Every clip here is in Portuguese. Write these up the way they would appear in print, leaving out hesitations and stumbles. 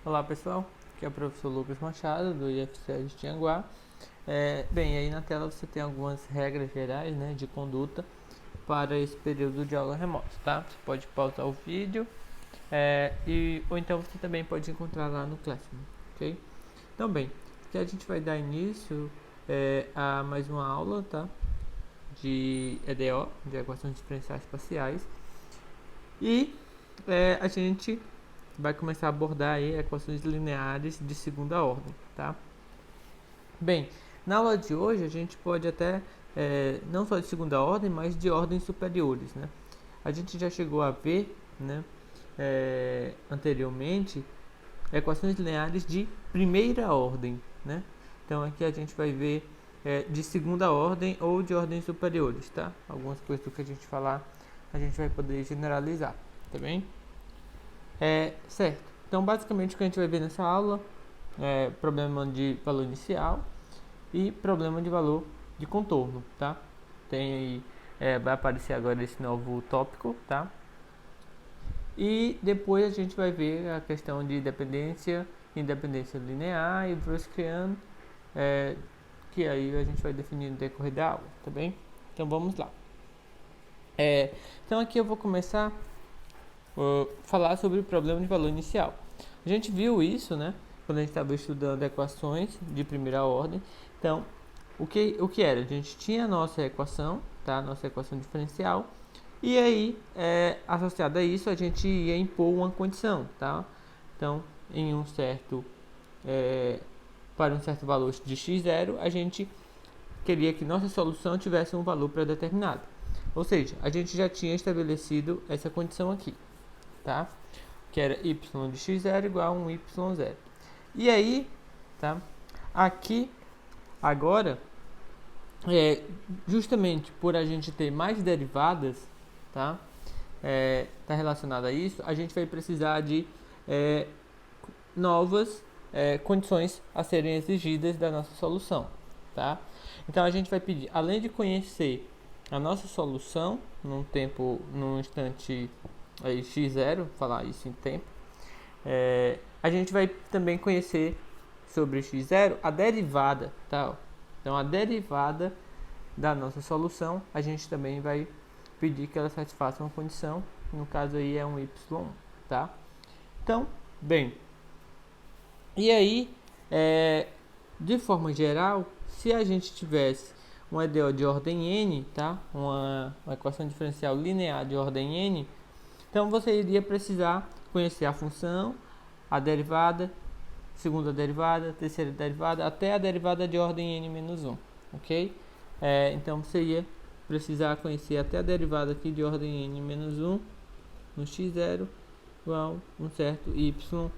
Olá pessoal, aqui é o professor Lucas Machado do IFCE de Tianguá. Bem, aí na tela você tem algumas regras gerais, né, de conduta para esse período de aula remota, tá? Você pode pausar o vídeo ou então você também pode encontrar lá no Classroom, ok? Então bem, aqui a gente vai dar início a mais uma aula, tá? De EDO, de Equações Diferenciais Parciais. E a gente vai começar a abordar aí equações lineares de segunda ordem, tá? Bem, na aula de hoje a gente pode até, não só de segunda ordem, mas de ordens superiores, né? A gente já chegou a ver, né, anteriormente, equações lineares de primeira ordem, né? Então aqui a gente vai ver de segunda ordem ou de ordens superiores, tá? Algumas coisas do que a gente falar, a gente vai poder generalizar, tá bem? Certo. Então, basicamente, o que a gente vai ver nessa aula é problema de valor inicial e problema de valor de contorno, tá? Tem aí, vai aparecer agora esse novo tópico, tá? E depois a gente vai ver a questão de dependência, independência linear e Browskian, que aí a gente vai definir no decorrer da aula, tá bem? Então, vamos lá. Então, aqui eu vou começar falar sobre o problema de valor inicial. A gente viu isso, né, quando a gente estava estudando equações de primeira ordem. Então, o que era? A gente tinha a nossa equação, tá, nossa equação diferencial, e aí, associado a isso, a gente ia impor uma condição, tá? Então, para um certo valor de x0, a gente queria que nossa solução tivesse um valor pré-determinado. Ou seja, a gente já tinha estabelecido essa condição aqui, tá? Que era y de x0 igual a um y0. E aí, tá? Aqui, agora, justamente por a gente ter mais derivadas, tá? Tá relacionado a isso, a gente vai precisar de novas condições a serem exigidas da nossa solução, tá? Então a gente vai pedir, além de conhecer a nossa solução num instante aí, x0, falar isso em tempo, a gente vai também conhecer sobre x0 a derivada, tá? Então a derivada da nossa solução, a gente também vai pedir que ela satisfaça uma condição, no caso aí é um y1, tá? Então, bem, e aí, de forma geral, se a gente tivesse um EDO de ordem n, tá? Uma equação diferencial linear de ordem n, então você iria precisar conhecer a função, a derivada, segunda derivada, terceira derivada, até a derivada de ordem n-1, ok? Então você ia precisar conhecer até a derivada aqui de ordem n-1 no x0 igual a um certo y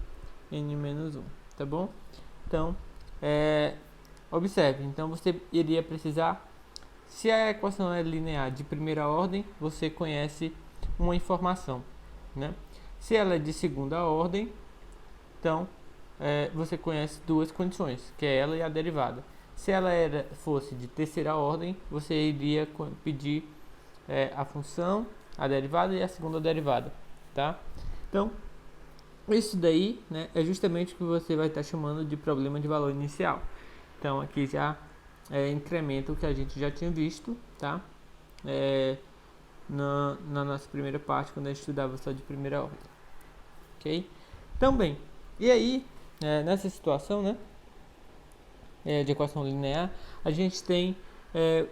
n-1, tá bom? Então, observe, então você iria precisar, se a equação é linear de primeira ordem, você conhece uma informação, né? Se ela é de segunda ordem, então você conhece duas condições, que é ela e a derivada. Se ela fosse de terceira ordem, você iria pedir a função, a derivada e a segunda derivada, tá? Então, isso daí, né, é justamente o que você vai estar chamando de problema de valor inicial. Então, aqui já incrementa o que a gente já tinha visto, tá? Na nossa primeira parte, quando a gente estudava só de primeira ordem, ok? Então, bem, e aí, nessa situação, né, de equação linear, a gente tem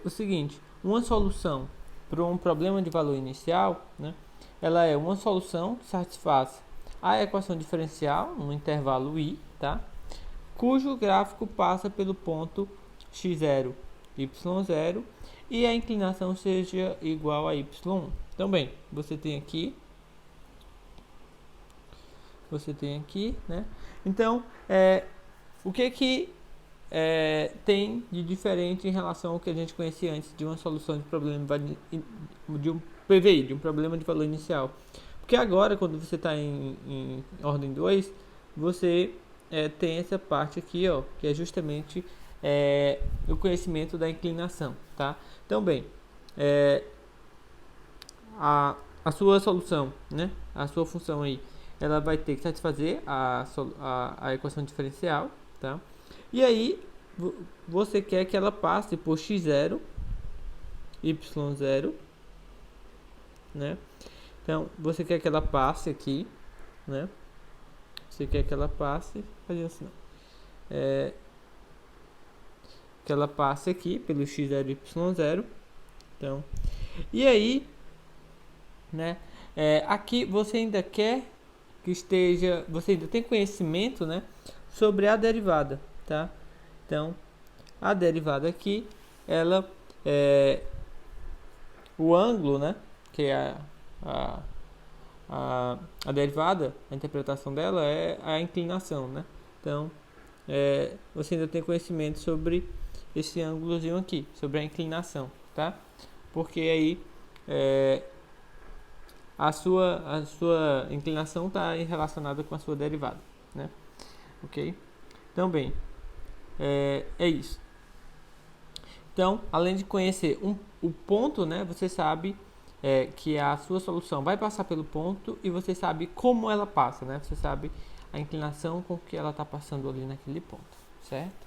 o seguinte: uma solução para um problema de valor inicial, né, ela é uma solução que satisfaz a equação diferencial no intervalo i, tá, cujo gráfico passa pelo ponto x0, y0 e a inclinação seja igual a y1. Então, bem, você tem aqui, né? Então, o que tem de diferente em relação ao que a gente conhecia antes de uma solução de problema de um PVI, de um problema de valor inicial? Porque agora, quando você está em ordem 2, você tem essa parte aqui, ó, que é justamente o conhecimento da inclinação, tá? Então, bem, a sua solução, né? A sua função aí ela vai ter que satisfazer a equação diferencial, tá? E aí, você quer que ela passe por x0, y0, né? Então, você quer que ela passe aqui, né? Você quer que ela passe, fazer assim, que ela passe aqui pelo x0 e y0. Então, e aí, né? Aqui você ainda quer que esteja, você ainda tem conhecimento, né, sobre a derivada, tá? Então, a derivada aqui, ela o ângulo, né, que é a, a derivada, a interpretação dela é a inclinação, né? Então, você ainda tem conhecimento sobre esse ângulozinho aqui, sobre a inclinação, tá? Porque aí a sua inclinação está relacionada com a sua derivada, né? Ok? Então, bem, é isso. Então, além de conhecer o ponto, né, você sabe que a sua solução vai passar pelo ponto e você sabe como ela passa, né? Você sabe a inclinação com que ela está passando ali naquele ponto, certo?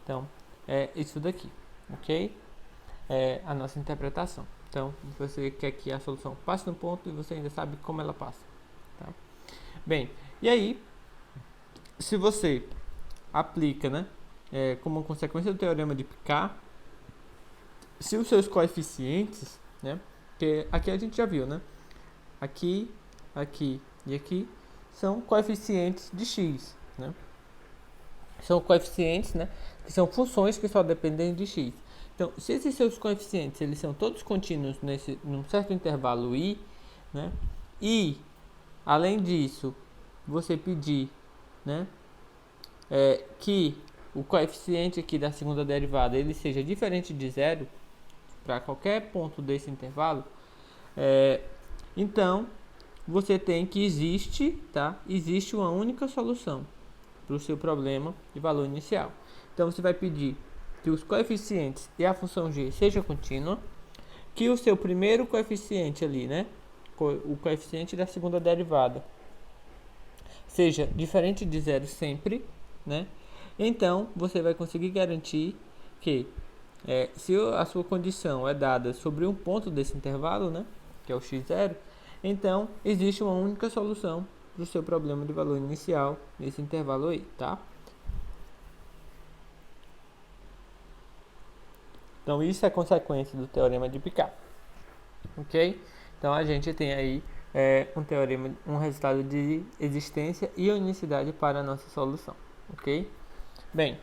Então, é isso daqui, ok? É a nossa interpretação. Então, você quer que a solução passe no ponto e você ainda sabe como ela passa, tá? Bem, e aí, se você aplica, né, como consequência do teorema de Picard, se os seus coeficientes, né, que aqui a gente já viu, né, aqui, aqui e aqui são coeficientes de x, né, são coeficientes, né, que são funções que só dependem de x. Então, se esses seus coeficientes eles são todos contínuos num certo intervalo i, né, e além disso você pedir, né, que o coeficiente aqui da segunda derivada ele seja diferente de zero para qualquer ponto desse intervalo, então você tem que existe uma única solução para o seu problema de valor inicial. Então você vai pedir que os coeficientes e a função g seja contínua, que o seu primeiro coeficiente ali, né, o coeficiente da segunda derivada, seja diferente de zero sempre, né? Então você vai conseguir garantir que se a sua condição é dada sobre um ponto desse intervalo, né, que é o x0, então existe uma única solução para o seu problema de valor inicial nesse intervalo aí, tá? Então isso é consequência do teorema de Picard, ok? Então a gente tem aí um teorema, um resultado de existência e unicidade para a nossa solução, ok? Bem,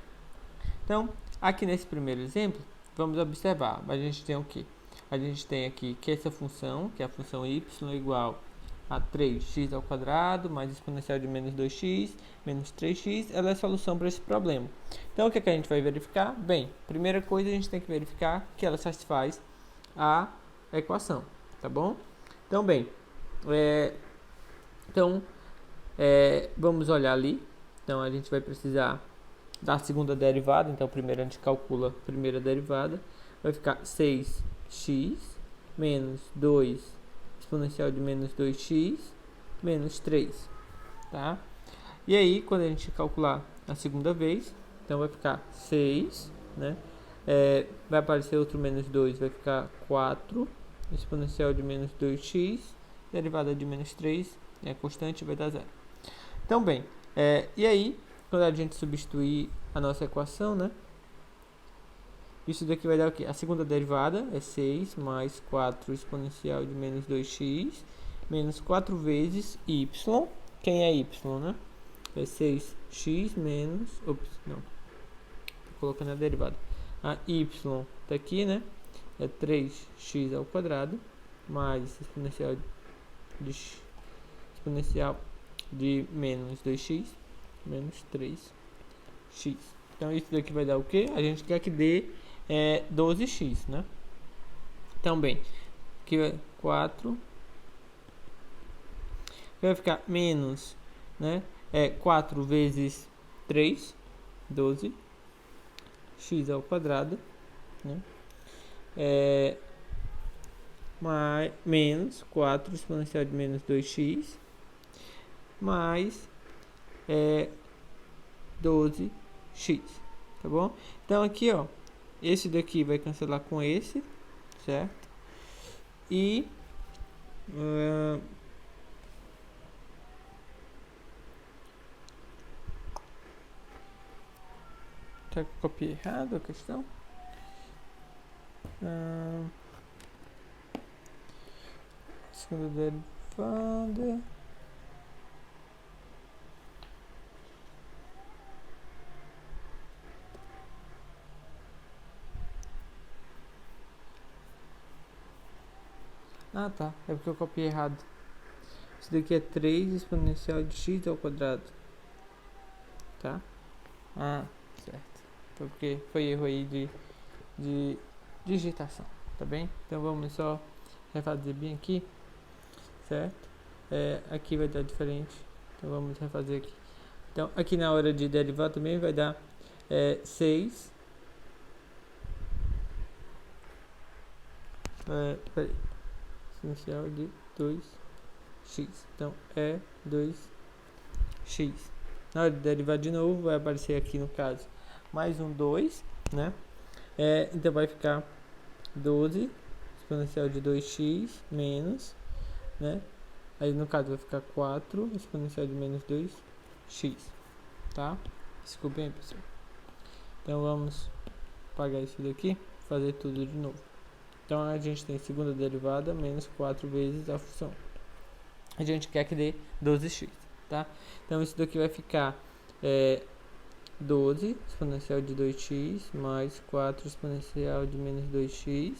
então aqui nesse primeiro exemplo, vamos observar, a gente tem o que? A gente tem aqui que essa função, que é a função y igual a 3x ao quadrado mais exponencial de menos 2x menos 3x, ela é a solução para esse problema. Então o que, é que a gente vai verificar? Bem, primeira coisa a gente tem que verificar que ela satisfaz a equação, tá bom? Então bem, vamos olhar ali. Então a gente vai precisar da segunda derivada, então primeiro a gente calcula a primeira derivada, vai ficar 6x menos 2 exponencial de menos 2x menos 3, tá? E aí, quando a gente calcular a segunda vez, então vai ficar 6, né? Vai aparecer outro menos 2, vai ficar 4 exponencial de menos 2x, derivada de menos 3, é constante, vai dar 0. Então, bem, e aí, quando a gente substituir a nossa equação, né? Isso daqui vai dar o quê? A segunda derivada é 6 mais 4 exponencial de menos 2x menos 4 vezes y. Quem é y, né? É 6x menos... Ops, não. Tô colocando a derivada. A y tá aqui, né? É 3x ao quadrado mais exponencial de menos 2x menos 3x. Então isso daqui vai dar o quê? A gente quer que dê 12x, né? Então, bem, aqui é 4. Vai ficar menos, né? 4 vezes 3, 12, x ao quadrado, né? Mais, menos 4 exponencial de menos 2x mais 12x, tá bom? Então aqui, ó, esse daqui vai cancelar com esse, certo? E tá, copiei errado a questão. Segunda derivada. Ah, tá. É porque eu copiei errado. Isso daqui é 3 exponencial de x ao quadrado. Tá? Ah, certo. Foi porque foi erro aí de digitação. Tá bem? Então vamos só refazer bem aqui. Certo? Aqui vai dar diferente. Então vamos refazer aqui. Então aqui na hora de derivar também vai dar 6. Exponencial de 2x. Então é 2x. Na hora de derivar de novo, vai aparecer aqui no caso mais um 2, né? Então vai ficar 12 exponencial de 2x menos, né? Aí no caso vai ficar 4 exponencial de menos 2x, tá? Desculpem aí, pessoal. Então vamos apagar isso daqui, fazer tudo de novo. Então a gente tem segunda derivada menos 4 vezes a função. A gente quer que dê 12x, tá? Então isso daqui vai ficar 12 exponencial de 2x mais 4 exponencial de menos 2x,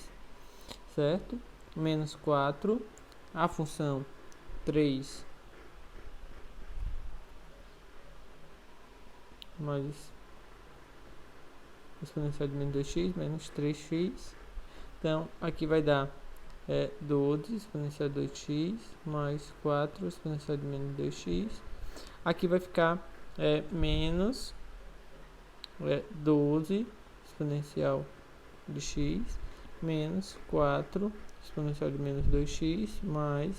certo? Menos 4, a função 3 mais exponencial de menos 2x menos 3x. Então aqui vai dar 12 exponencial de 2x mais 4 exponencial de menos 2x. Aqui vai ficar menos 12 exponencial de x menos 4 exponencial de menos 2x mais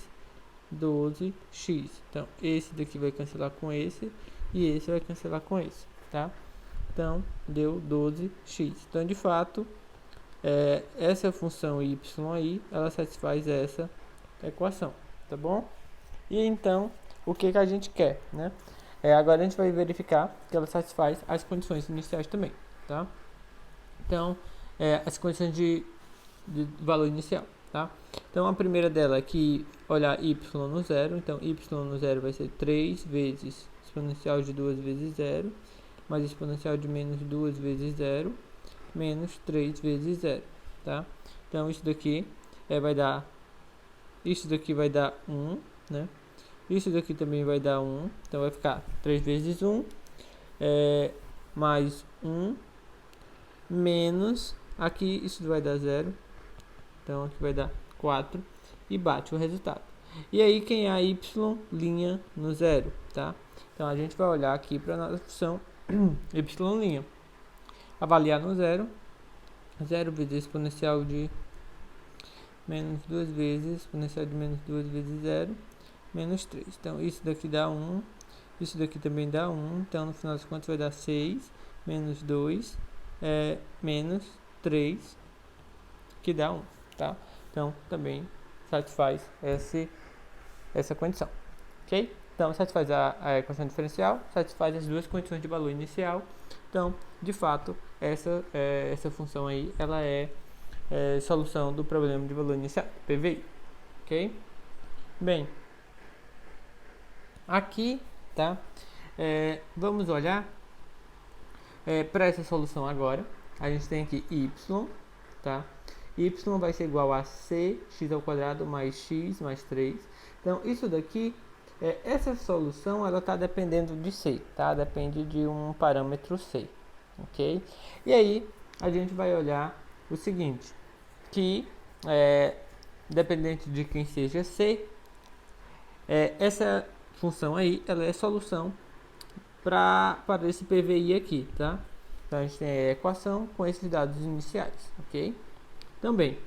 12x. Então esse daqui vai cancelar com esse e esse vai cancelar com esse, tá? Então deu 12x. Então de fato essa função y aí, ela satisfaz essa equação, tá bom? E então, o que a gente quer, né? Agora a gente vai verificar que ela satisfaz as condições iniciais também, tá? Então, as condições de valor inicial, tá? Então, a primeira dela é que olhar y no zero, então y no zero vai ser 3 vezes exponencial de 2 vezes 0, mais exponencial de menos 2 vezes 0, menos 3 vezes 0, tá? Então isso daqui vai dar 1, né? Isso daqui também vai dar 1, então vai ficar 3 vezes 1 mais 1 menos, aqui isso vai dar 0, então aqui vai dar 4 e bate o resultado. E aí quem é a y' no zero, tá? Então a gente vai olhar aqui para a nossa função y'. Avaliar no zero, 0 vezes exponencial de menos 2 vezes exponencial de menos 2 vezes 0, menos 3. Então isso daqui dá 1, isso daqui também dá 1, então no final das contas vai dar 6, menos 2, menos 3, que dá 1, tá? Então também satisfaz essa condição, ok? Então satisfaz a equação diferencial, satisfaz as duas condições de valor inicial. Então, de fato, essa função aí, ela é solução do problema de valor inicial, PVI, ok? Bem, aqui, tá? Vamos olhar para essa solução agora. A gente tem aqui y, tá? Y vai ser igual a cx ao quadrado mais x mais 3. Então, isso daqui, essa solução, ela está dependendo de c, tá? Depende de um parâmetro c, ok? E aí, a gente vai olhar o seguinte, que, dependente de quem seja c, essa função aí, ela é solução para esse PVI aqui, tá? Então, a gente tem a equação com esses dados iniciais, ok? Também,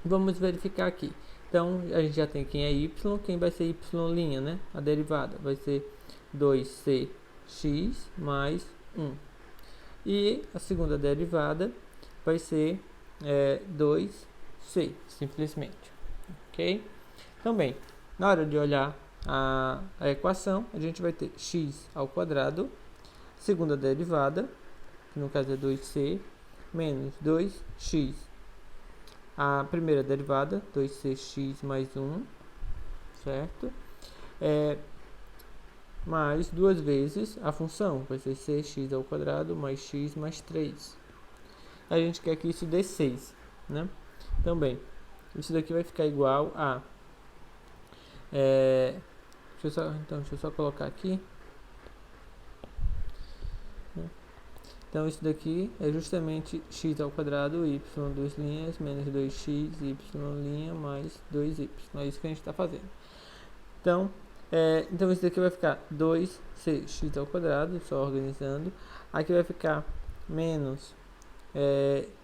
vamos verificar aqui. Então, a gente já tem quem é y, quem vai ser y', né? A derivada vai ser 2cx mais 1. E a segunda derivada vai ser 2c, simplesmente. Ok? Então, bem, na hora de olhar a equação, a gente vai ter x ao quadrado, segunda derivada, que no caso é 2c, menos 2x. A primeira derivada, 2cx mais 1, certo? Mais duas vezes a função, vai ser cx ao quadrado mais x mais 3. A gente quer que isso dê 6, né? Então, bem, isso daqui vai ficar igual a... deixa eu só colocar aqui. Então, isso daqui é justamente x ao quadrado, y, duas linhas, menos 2x, y' mais 2y. É isso que a gente está fazendo. Então, então, isso daqui vai ficar 2cx ao quadrado, só organizando. Aqui vai ficar menos...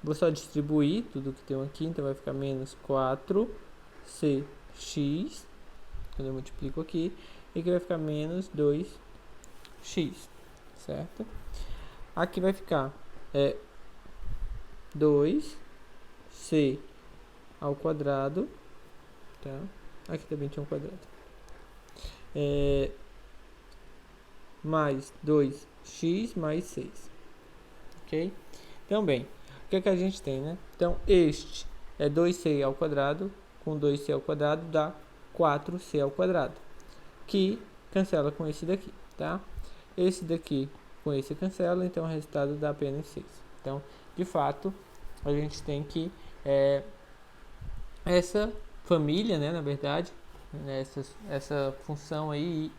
vou só distribuir tudo que tem aqui, então vai ficar menos 4cx, quando eu multiplico aqui, e aqui vai ficar menos 2x, certo? Aqui vai ficar 2c ao quadrado, tá? Aqui também tinha um quadrado. Mais 2x mais 6, ok? Então, bem, o que é que a gente tem, né? Então, este é 2c ao quadrado, com 2c ao quadrado dá 4c ao quadrado, que cancela com esse daqui, tá? Esse daqui com esse cancela, então o resultado dá apenas 6. Então, de fato, a gente tem que essa família, né, na verdade, essa função aí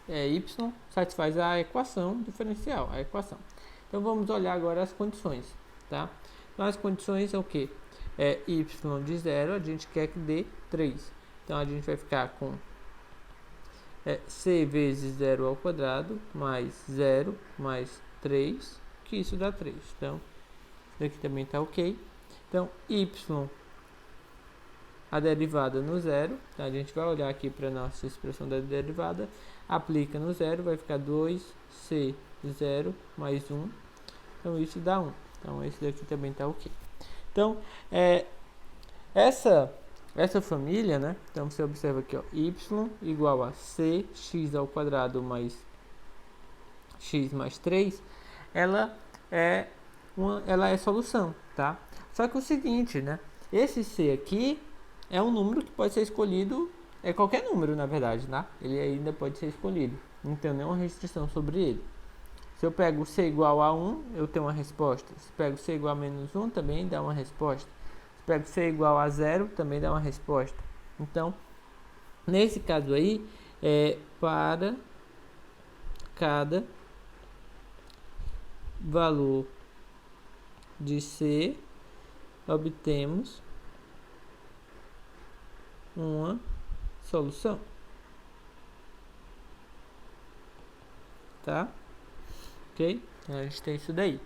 y satisfaz a equação diferencial, a equação. Então, vamos olhar agora as condições, tá? Então, as condições é o que? Y de 0, a gente quer que dê 3. Então, a gente vai ficar com c vezes 0 ao quadrado, mais 0, mais 3, que isso dá 3. Então, isso daqui também está ok. Então, y, a derivada no 0. Então, a gente vai olhar aqui para a nossa expressão da derivada. Aplica no 0, vai ficar 2c 0 mais 1. Então, isso dá 1. Então, esse daqui também está ok. Então, essa família, né? Então, você observa aqui, ó, y igual a cx ao quadrado mais x mais 3, ela é solução, tá? Só que o seguinte, né? Esse c aqui é um número que pode ser escolhido, é qualquer número, na verdade, tá? Ele ainda pode ser escolhido, não tem nenhuma restrição sobre ele. Se eu pego c igual a 1, eu tenho uma resposta. Se pego c igual a menos 1, também dá uma resposta. Se pego c igual a 0, também dá uma resposta. Então, nesse caso aí, para cada valor de c, obtemos uma solução, tá? Ok? A gente tem isso daí.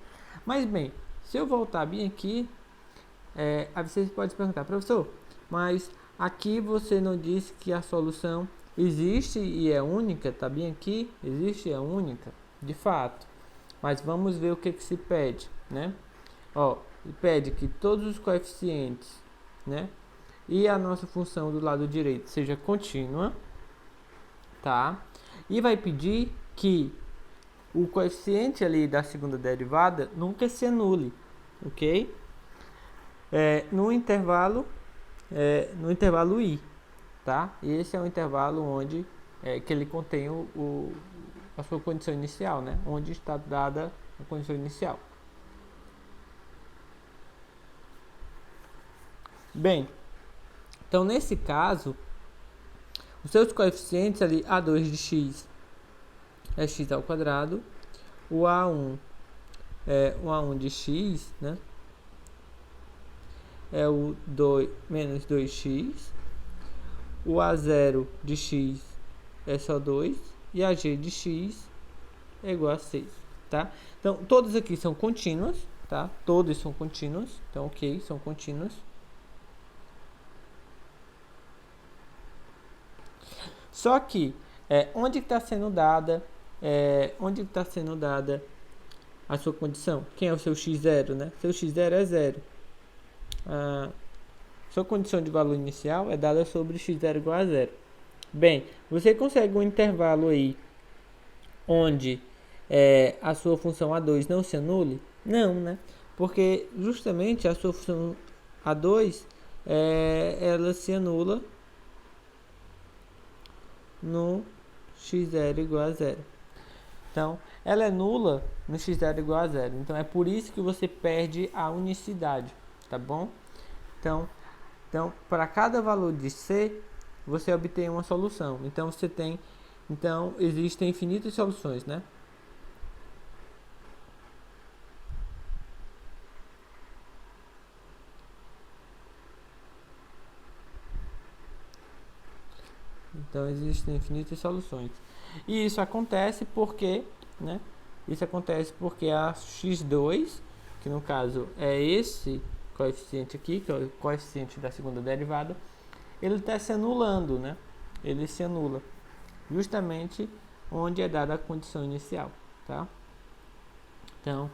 Mas bem, se eu voltar bem aqui, aí vocês podem se perguntar, professor, mas aqui você não disse que a solução existe e é única, tá bem aqui? Existe e é única, de fato. Mas vamos ver o que se pede, né? Ó, pede que todos os coeficientes, né? E a nossa função do lado direito seja contínua, tá? E vai pedir que o coeficiente ali da segunda derivada nunca se anule, ok? No intervalo i, tá? E esse é o intervalo onde que ele contém a sua condição inicial, né? Onde está dada a condição inicial. Bem, então nesse caso, os seus coeficientes ali, A2 de x é x ao quadrado, o A1 o A1 de x, né? É o menos 2x, o A0 de x é só 2, e a g de x é igual a 6, tá? Então, todos aqui são contínuos, tá? Todos são contínuos, então, ok, são contínuos. Só que, onde está sendo dada, a sua condição? Quem é o seu x0, né? Seu x0 é 0. A sua condição de valor inicial é dada sobre x0 igual a 0. Bem, você consegue um intervalo aí onde a sua função A2 não se anule? Não, né? Porque justamente a sua função A2 ela se anula no x0 igual a 0. Então, ela é nula no x0 igual a 0. Então, é por isso que você perde a unicidade, tá bom? Então para cada valor de C, você obtém uma solução. Então, existem infinitas soluções, né? Então, existem infinitas soluções. E isso acontece porque, né? Isso acontece porque a x2, que no caso é esse coeficiente aqui, que é o coeficiente da segunda derivada, ele está se anulando, né? Ele se anula justamente onde é dada a condição inicial, tá? Então,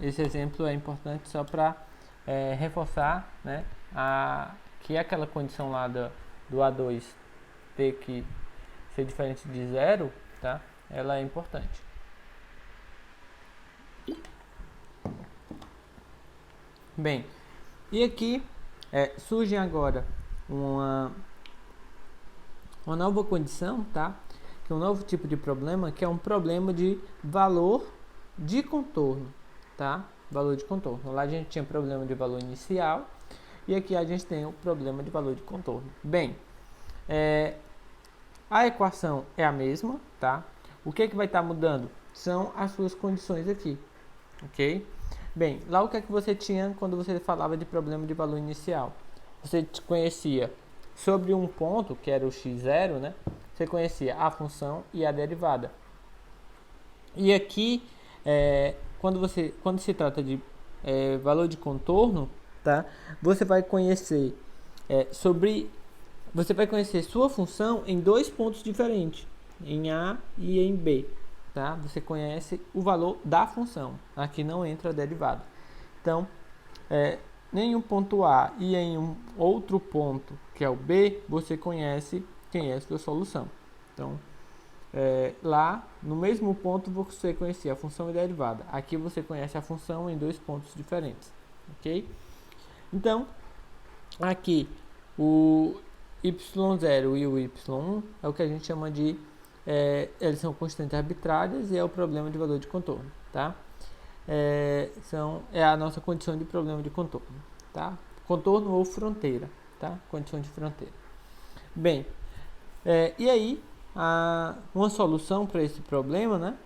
esse exemplo é importante só para reforçar, né, que aquela condição lá do A2 ter que ser diferente de zero, tá? Ela é importante. Bem, e aqui surge agora uma nova condição, tá? Que é um novo tipo de problema, que é um problema de valor de contorno, tá? Valor de contorno. Lá a gente tinha problema de valor inicial e aqui a gente tem o problema de valor de contorno. Bem, a equação é a mesma, tá? O que vai estar mudando? São as suas condições aqui, ok? Bem, lá o que você tinha quando você falava de problema de valor inicial? Você conhecia sobre um ponto, que era o x0, né? Você conhecia a função e a derivada. E aqui, quando se trata de valor de contorno, tá? Você vai conhecer sua função em dois pontos diferentes, em A e em B, tá? Você conhece o valor da função. Aqui não entra a derivada. Então, em um ponto A e em um outro ponto, que é o B, você conhece quem é a sua solução. Então, lá no mesmo ponto você conhecia a função e a derivada. Aqui você conhece a função em dois pontos diferentes, ok? Então, aqui o y0 e o y1 é o que a gente chama de eles são constantes arbitrárias e é o problema de valor de contorno, tá? É a nossa condição de problema de contorno, tá? Contorno ou fronteira, tá? Condição de fronteira. Bem, e aí uma solução para esse problema, né?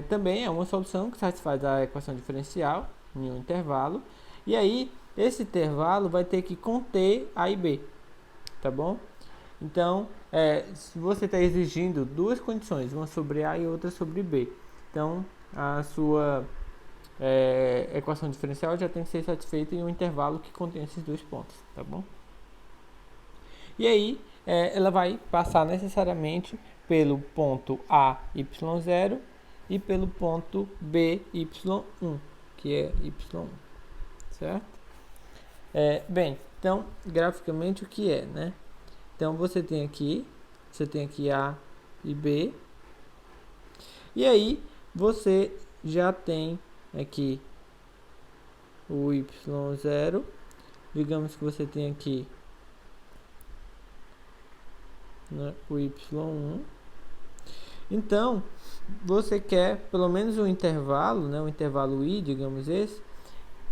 Também é uma solução que satisfaz a equação diferencial em um intervalo. E aí esse intervalo vai ter que conter A e B, tá bom? Então, se você está exigindo duas condições, uma sobre A e outra sobre B, então a sua equação diferencial já tem que ser satisfeita em um intervalo que contém esses dois pontos, tá bom? E aí, ela vai passar necessariamente pelo ponto A, y0 e pelo ponto B, y1, que é y1, certo? Bem, então, graficamente o que é, né? Então, você tem aqui A e B. E aí, você já tem aqui o y0. Digamos que você tem aqui, né, o y1. Então, você quer pelo menos um intervalo, né, um intervalo i, digamos esse,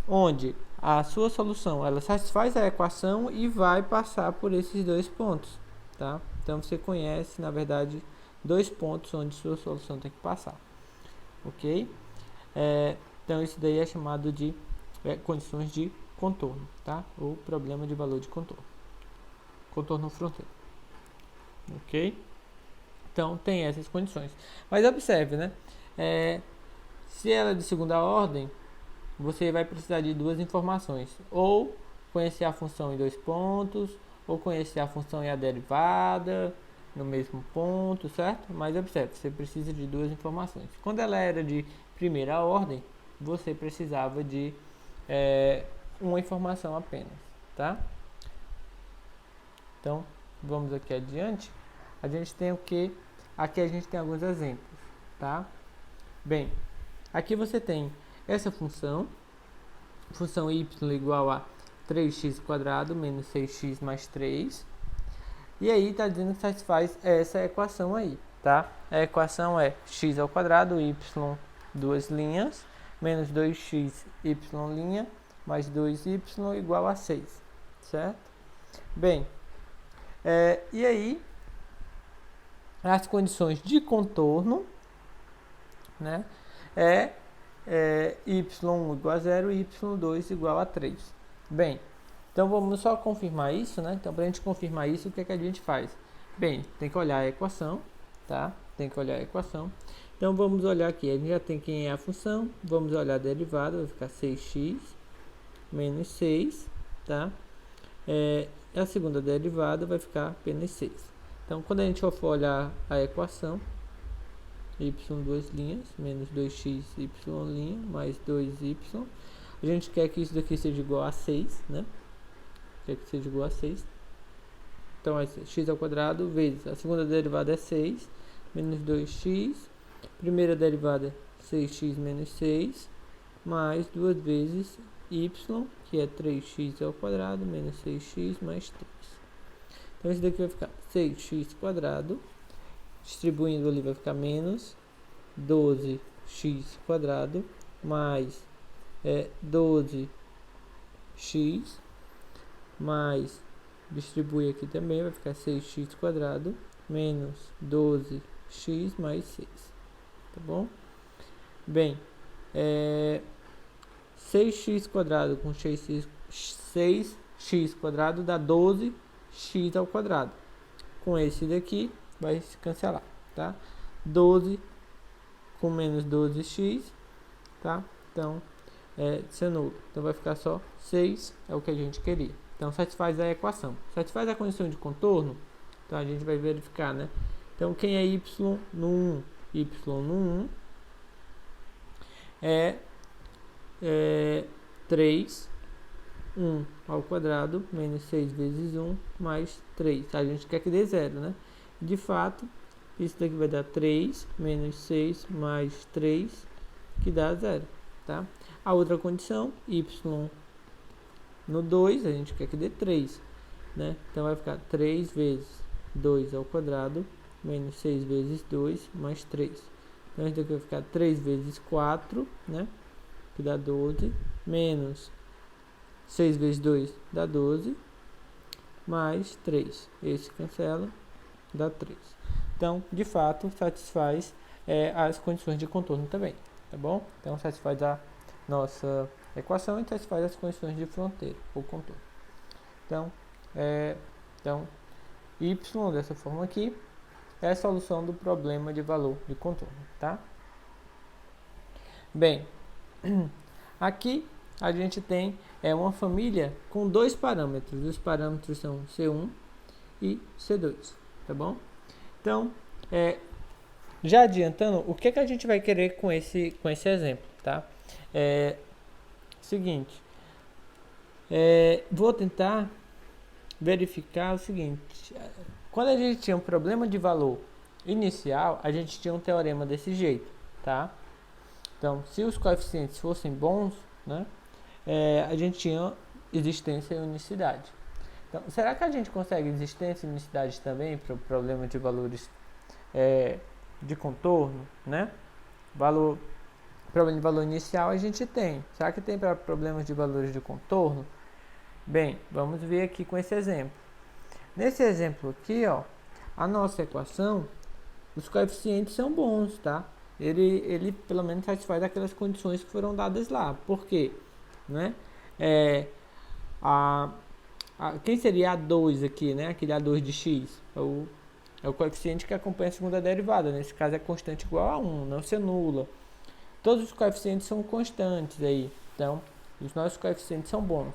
onde a sua solução ela satisfaz a equação e vai passar por esses dois pontos, tá? Então você conhece, na verdade, dois pontos onde sua solução tem que passar, ok? Então isso daí é chamado de condições de contorno, tá? Ou problema de valor de contorno, contorno fronteiro, ok? Então tem essas condições, mas observe, né? Se ela é de segunda ordem, você vai precisar de duas informações, ou conhecer a função em dois pontos, ou conhecer a função e a derivada no mesmo ponto, certo? Mas observe, você precisa de duas informações. Quando ela era de primeira ordem, você precisava de uma informação apenas, tá? Então, vamos aqui adiante. A gente tem o que? Aqui a gente tem alguns exemplos, tá? Bem, aqui você tem essa função y igual a 3x² menos 6x mais 3. E aí está dizendo que satisfaz essa equação aí, tá? A equação é x² y duas linhas menos 2x y' mais 2y igual a 6, certo? Bem, e aí as condições de contorno, né, y1 igual a 0 e y2 igual a 3. Bem, então vamos só confirmar isso, né? Então, para a gente confirmar isso, o que é que a gente faz? Bem, tem que olhar a equação, tá? Tem que olhar a equação. Então, vamos olhar aqui. A gente já tem quem é a função. Vamos olhar a derivada, vai ficar 6x menos 6, tá? A segunda derivada vai ficar apenas 6. Então, quando a gente for olhar a equação, y duas linhas, menos 2x y' mais 2y, a gente quer que isso daqui seja igual a 6, né? Quer que seja igual a 6. Então, é x² vezes a segunda derivada é 6, menos 2x, primeira derivada é 6x menos 6, mais 2 vezes y, que é 3x² menos 6x mais 3. Então, isso daqui vai ficar 6x², distribuindo ali vai ficar menos 12x² mais 12x mais, distribui aqui também, vai ficar 6x² menos 12x mais 6, tá bom? Bem, 6x² com 6x² dá 12x². Com esse daqui vai se cancelar, tá? 12 com menos 12x, tá? Então, isso é nulo. Então, vai ficar só 6, é o que a gente queria. Então, satisfaz a equação. Satisfaz a condição de contorno? Então, a gente vai verificar, né? Então, quem é y no 1? Y no 1 é 3, 1 ao quadrado, menos 6 vezes 1, mais 3. A gente quer que dê 0, né? De fato, isso daqui vai dar 3, menos 6, mais 3, que dá 0, tá? A outra condição, y no 2, a gente quer que dê 3, né? Então, vai ficar 3 vezes 2 ao quadrado, menos 6 vezes 2, mais 3. Então, isso daqui vai ficar 3 vezes 4, né? Que dá 12, menos 6 vezes 2 dá 12, mais 3. Esse cancela, dá 3. Então, de fato, satisfaz as condições de contorno também, tá bom? Então, satisfaz a nossa equação e satisfaz as condições de fronteira ou contorno. Então, y dessa forma aqui é a solução do problema de valor de contorno, tá? Bem, aqui a gente tem uma família com dois parâmetros. Os parâmetros são C1 e C2, tá bom? Então, já adiantando, o que a gente vai querer com esse exemplo, tá? Seguinte, vou tentar verificar o seguinte. Quando a gente tinha um problema de valor inicial, a gente tinha um teorema desse jeito, tá? Então, se os coeficientes fossem bons, né, a gente tinha existência e unicidade. Então, será que a gente consegue existência e unicidade também para o problema de valores de contorno, né? Problema de valor inicial a gente tem. Será que tem para problemas de valores de contorno? Bem, vamos ver aqui com esse exemplo. Nesse exemplo aqui, ó, a nossa equação, os coeficientes são bons, tá? Ele pelo menos satisfaz aquelas condições que foram dadas lá. Por quê? Né? Quem seria A2 aqui, né? Aquele A2 de x? É o coeficiente que acompanha a segunda derivada. Nesse caso é constante igual a 1, não ser nula. Todos os coeficientes são constantes aí. Então, os nossos coeficientes são bons.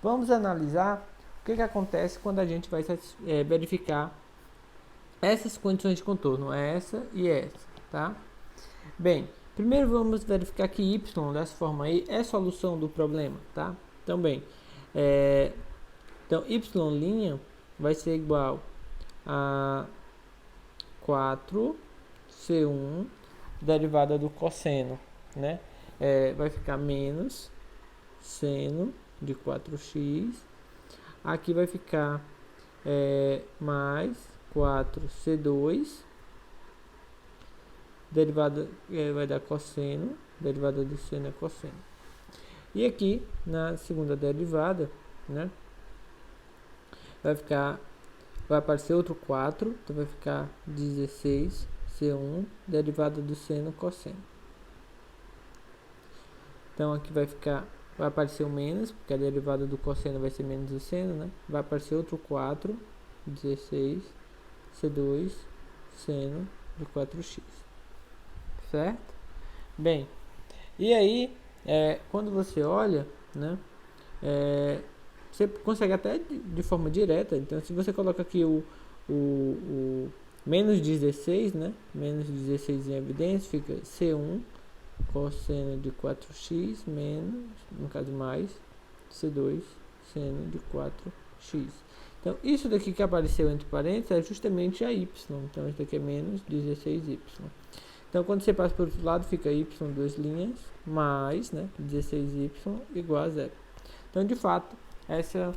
Vamos analisar o que acontece quando a gente vai verificar essas condições de contorno, essa e essa, tá? Bem, primeiro vamos verificar que y dessa forma aí é solução do problema, tá? Então, bem, então y' vai ser igual a 4c1 derivada do cosseno, né? Vai ficar menos seno de 4x. Aqui vai ficar mais 4c2 derivada vai dar cosseno, derivada do seno é cosseno. E aqui na segunda derivada, né, vai aparecer outro 4, então vai ficar 16c1 derivada do seno cosseno. Então aqui vai aparecer o menos, porque a derivada do cosseno vai ser menos o seno, né? Vai aparecer outro 4, 16c2 seno de 4x. Certo? Bem, e aí, quando você olha, né, você consegue até de forma direta. Então, se você coloca aqui o menos 16, né, menos 16 em evidência, fica C1 cosseno de 4x menos, no caso mais, C2 seno de 4x. Então, isso daqui que apareceu entre parênteses é justamente a y. Então, isso daqui é menos 16y. Então, quando você passa para o outro lado, fica y, duas linhas, mais, né, 16y igual a zero. Então, de fato, essa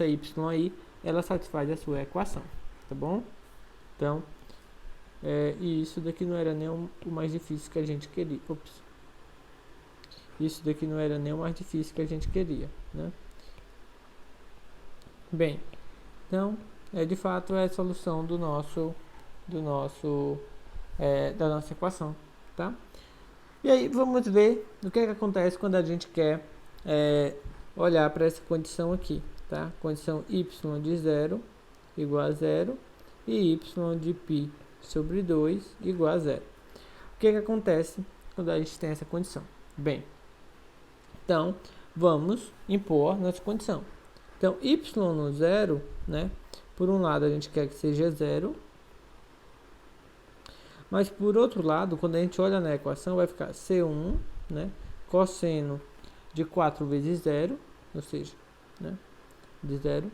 y aí, ela satisfaz a sua equação, tá bom? Então, e isso daqui não era nem o mais difícil que a gente queria. Isso daqui não era nem o mais difícil que a gente queria, né? Bem, então, de fato, é a solução da nossa equação, tá? E aí, vamos ver o que acontece quando a gente quer olhar para essa condição aqui, tá? Condição y de 0 igual a 0 e y de π sobre 2 igual a 0. O que acontece quando a gente tem essa condição? Bem, então, vamos impor nossa condição. Então, y no 0, né? Por um lado, a gente quer que seja 0. Mas, por outro lado, quando a gente olha na equação, vai ficar C1, né? Cosseno de 4 vezes 0, ou seja, né, de 0,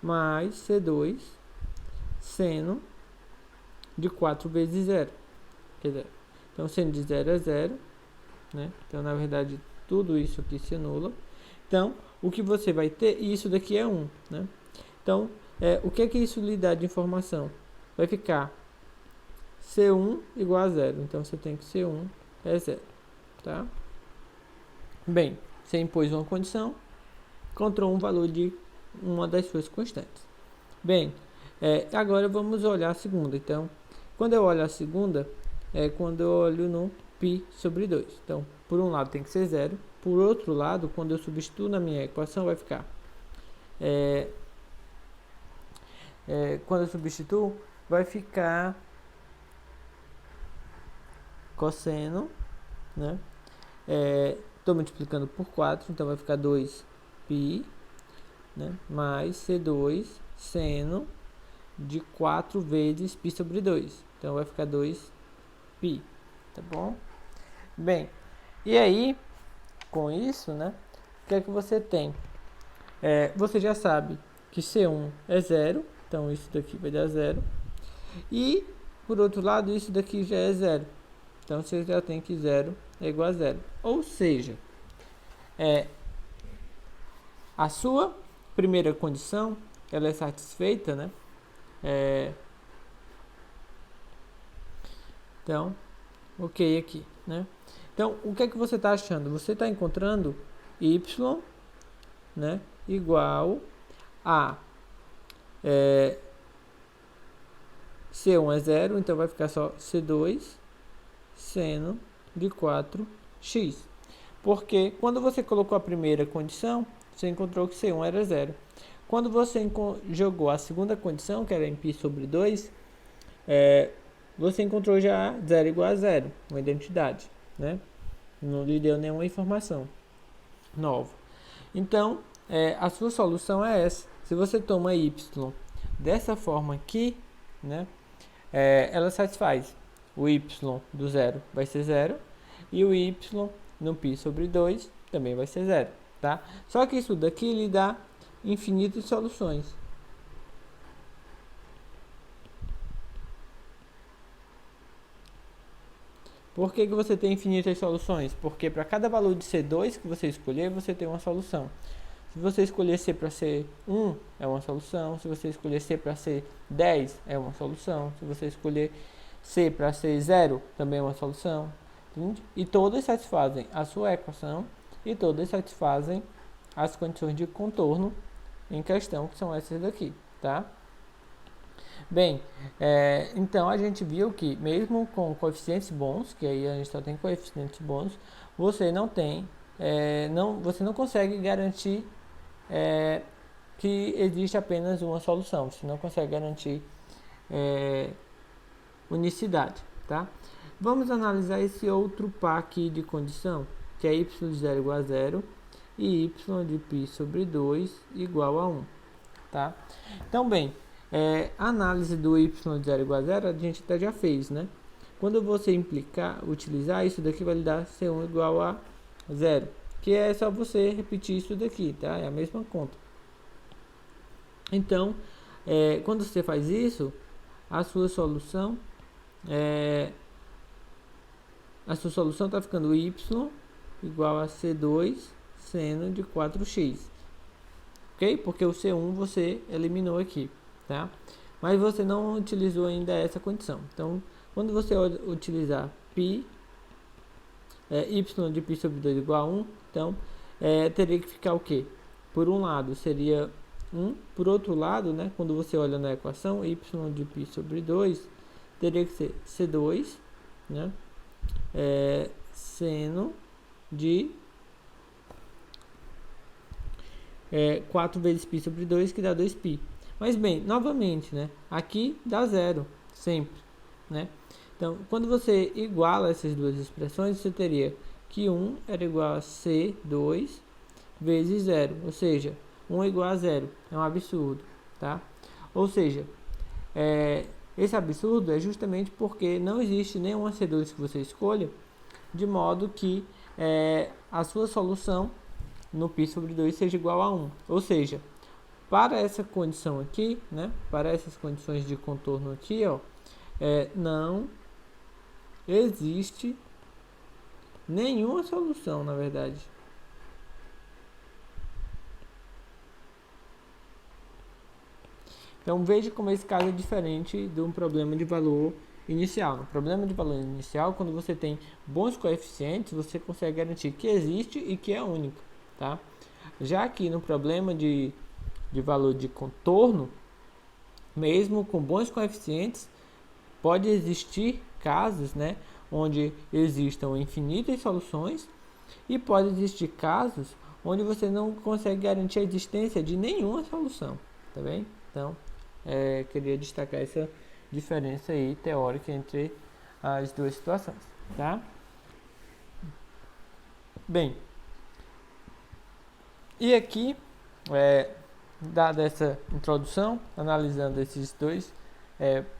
mais C2 seno de 4 vezes 0. Quer dizer, então, seno de 0 é 0, né? Então, na verdade, tudo isso aqui se anula. Então, o que você vai ter, e isso daqui é 1, né? Então, o que isso lhe dá de informação? Vai ficar C1 igual a 0. Então, você tem que C1 é 0, tá? Bem, você impôs uma condição, encontrou um valor de uma das suas constantes. Bem, agora vamos olhar a segunda. Então, quando eu olho a segunda, é quando eu olho no π sobre 2. Então, por um lado tem que ser 0. Por outro lado, quando eu substituo na minha equação, vai ficar... quando eu substituo, vai ficar cosseno, né? Estou multiplicando por 4, então vai ficar 2π, né? Mais C2 seno de 4 vezes π sobre 2. Então vai ficar 2π, tá bom? Bem, e aí, com isso, né? O que é que você tem? Você já sabe que C1 é 0, então isso daqui vai dar 0. E, por outro lado, isso daqui já é 0. Então, você já tem que 0 é igual a 0. Ou seja, a sua primeira condição, ela é satisfeita, né? Então, ok aqui, né? Então, o que é que você está achando? Você está encontrando y, né, igual a C1 é 0, então vai ficar só C2 seno de 4x. Porque quando você colocou a primeira condição, você encontrou que C1 era 0. Quando você jogou a segunda condição, que era em π sobre 2, você encontrou já 0 igual a 0, uma identidade, né? Não lhe deu nenhuma informação nova. Então, a sua solução é essa, Se você toma y dessa forma aqui, né, ela satisfaz o y do zero vai ser zero e o y no π sobre 2 também vai ser zero, tá? Só que isso daqui lhe dá infinitas soluções. Por que você tem infinitas soluções? Porque para cada valor de C2 que você escolher, você tem uma solução. Se você escolher C para C1, é uma solução. Se você escolher C para C10, é uma solução. Se você escolher C para C0, também é uma solução. Entende? E todas satisfazem a sua equação e todas satisfazem as condições de contorno em questão, que são essas daqui, tá? Bem, então a gente viu que mesmo com coeficientes bons, que aí a gente só tem coeficientes bons, você não tem, você não consegue garantir que existe apenas uma solução. Você não consegue garantir unicidade, tá? Vamos analisar esse outro par aqui de condição, que é y de 0 igual a 0 e y de π sobre 2 igual a 1, tá? Então, bem, a análise do y de 0 igual a 0 a gente até já fez, né? Quando você utilizar isso daqui, vai lhe dar C1 igual a 0, que é só você repetir isso daqui, tá? É a mesma conta. Então, quando você faz isso, a sua solução está ficando y igual a C2 seno de 4x, ok? Porque o C1 você eliminou aqui, tá? Mas você não utilizou ainda essa condição. Então, quando você utilizar y de π sobre 2 igual a 1, então teria que ficar o quê? Por um lado seria 1, por outro lado, né, quando você olha na equação, y de π sobre 2 teria que ser C2, né, seno de 4 vezes π sobre 2, que dá 2π. Mas bem, novamente, né, aqui dá zero, sempre, né? Então, quando você iguala essas duas expressões, você teria que 1 era igual a C2 vezes 0, ou seja, 1 é igual a 0, é um absurdo, tá? Ou seja, esse absurdo é justamente porque não existe nenhuma C2 que você escolha, de modo que a sua solução no π sobre 2 seja igual a 1. Ou seja, para essa condição aqui, né, para essas condições de contorno aqui, ó, não existe nenhuma solução, na verdade. Então veja como esse caso é diferente de um problema de valor inicial. No problema de valor inicial, quando você tem bons coeficientes, você consegue garantir que existe e que é único, tá? Já aqui no problema de valor de contorno, mesmo com bons coeficientes, pode existir casos, né, onde existam infinitas soluções, e pode existir casos onde você não consegue garantir a existência de nenhuma solução, tá bem? Então, queria destacar essa diferença aí teórica entre as duas situações, tá? Bem, e aqui, dada essa introdução, analisando esses dois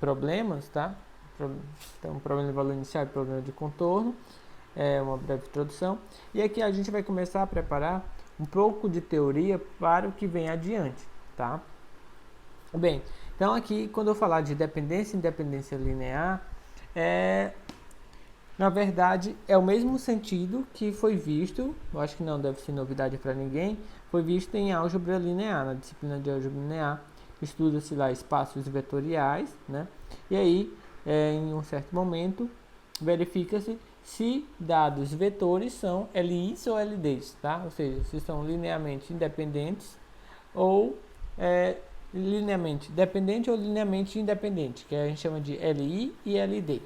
problemas, tá? Então, problema de valor inicial e problema de contorno, uma breve introdução. E aqui a gente vai começar a preparar um pouco de teoria para o que vem adiante, tá? Bem, então aqui quando eu falar de dependência e independência linear, na verdade é o mesmo sentido que foi visto, eu acho que não deve ser novidade para ninguém, foi visto em álgebra linear, na disciplina de álgebra linear, estuda-se lá espaços vetoriais, né? E aí, em um certo momento, verifica-se se dados vetores são LIs ou LDs, tá? Ou seja, se são linearmente independentes ou linearmente dependente ou linearmente independente, que a gente chama de LI e LD,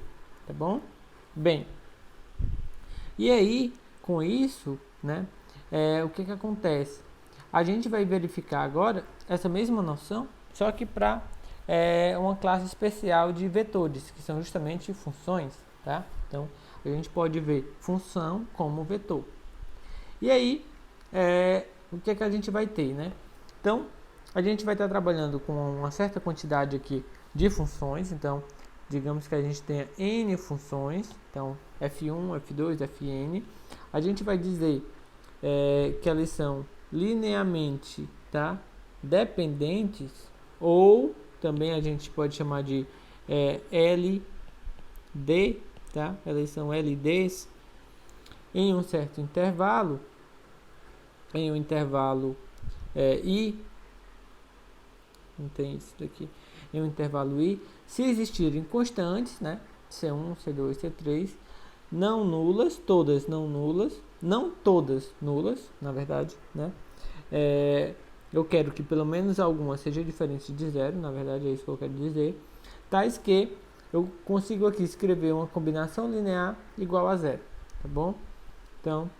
tá bom? Bem, e aí, com isso, né, o que acontece? A gente vai verificar agora essa mesma noção, só que para uma classe especial de vetores, que são justamente funções, tá? Então, a gente pode ver função como vetor. E aí, o que a gente vai ter, né? Então, a gente vai estar trabalhando com uma certa quantidade aqui de funções. Então, digamos que a gente tenha n funções. Então, f1, f2, fn. A gente vai dizer que elas são linearmente, tá, dependentes, ou também a gente pode chamar de LD, tá? Elas são LDs em um certo intervalo, em um intervalo I, não tem isso daqui, em um intervalo I, se existirem constantes, né? C1, C2, C3, não nulas, todas não nulas, não todas nulas, na verdade, né? Eu quero que pelo menos alguma seja diferente de zero, na verdade é isso que eu quero dizer, tais que eu consigo aqui escrever uma combinação linear igual a zero, tá bom? Então,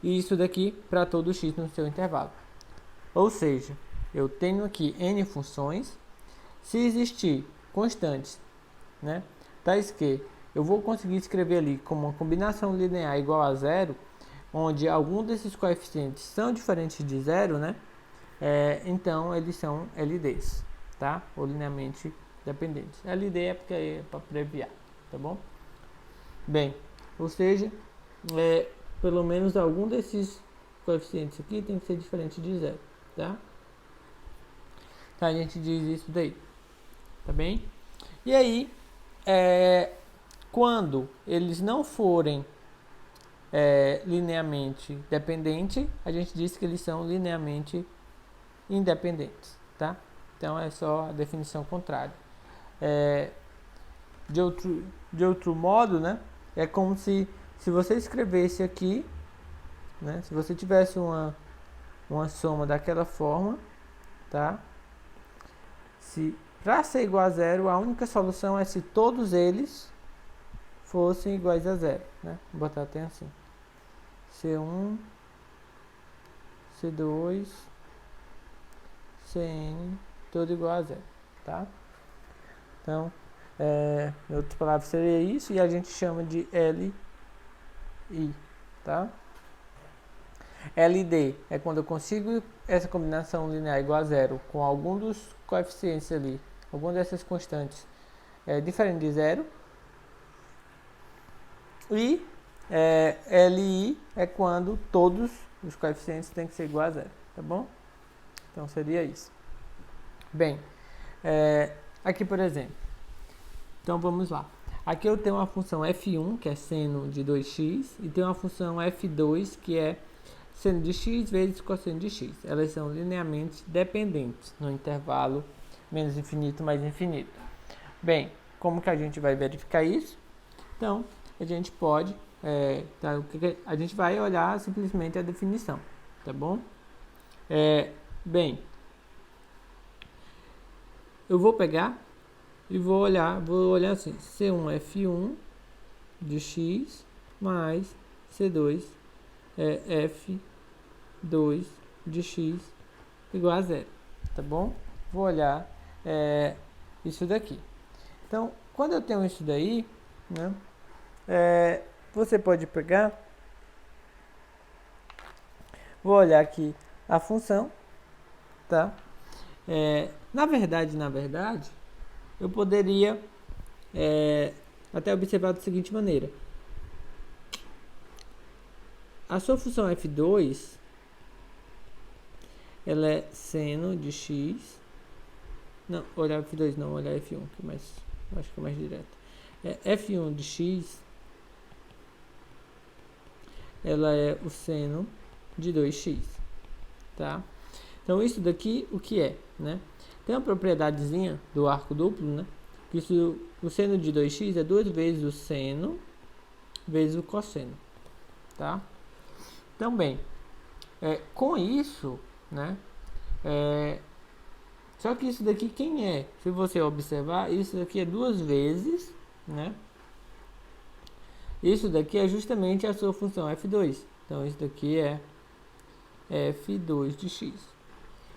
isso daqui para todo x no seu intervalo. Ou seja, eu tenho aqui n funções, se existir constantes, né, tais que eu vou conseguir escrever ali como uma combinação linear igual a zero, onde algum desses coeficientes são diferentes de zero, né, então eles são LDs, tá? Ou linearmente dependentes. LD é porque é para abreviar, tá bom? Bem, ou seja, pelo menos algum desses coeficientes aqui tem que ser diferente de zero, tá? Então a gente diz isso daí, tá bem? E aí, quando eles não forem linearmente dependentes, a gente diz que eles são linearmente independentes, tá? Então é só a definição contrária. De outro modo, né? É como se você escrevesse aqui, né? Se você tivesse uma soma daquela forma, tá? Se para ser igual a zero, a única solução é se todos eles fossem iguais a zero, né? Vou botar até assim: C1, C2, Cn, tudo igual a zero, tá? Então, em outras palavras seria isso, e a gente chama de LI, tá? LD é quando eu consigo essa combinação linear igual a zero com algum dos coeficientes ali, alguma dessas constantes diferente de zero. E LI é quando todos os coeficientes têm que ser igual a zero, tá bom? Então seria isso. Bem, aqui por exemplo, então vamos lá. Aqui eu tenho uma função f1, que é seno de 2x, e tenho uma função f2, que é seno de x vezes cosseno de x. Elas são linearmente dependentes no intervalo menos infinito mais infinito. Bem, como que a gente vai verificar isso? Então, a gente pode, a gente vai olhar simplesmente a definição, tá bom? Bem, eu vou pegar e vou olhar assim, C1 F1 de x mais C2 F2 de x igual a zero, tá bom? Vou olhar isso daqui. Então, quando eu tenho isso daí, né, você pode pegar, vou olhar aqui a função, tá? Na verdade, eu poderia até observar da seguinte maneira: a sua função f2 ela é seno de x, não, olhar f2 não, olhar f1, que acho que é mais direto. F1 de x ela é o seno de 2x, tá? Então isso daqui o que é, né? Tem uma propriedadezinha do arco duplo, né? Que o seno de 2x é 2 vezes o seno vezes o cosseno, tá? Então, bem, com isso, né? Só que isso daqui quem é? Se você observar, isso daqui é 2 vezes, né? Isso daqui é justamente a sua função f2. Então, isso daqui é f2 de x.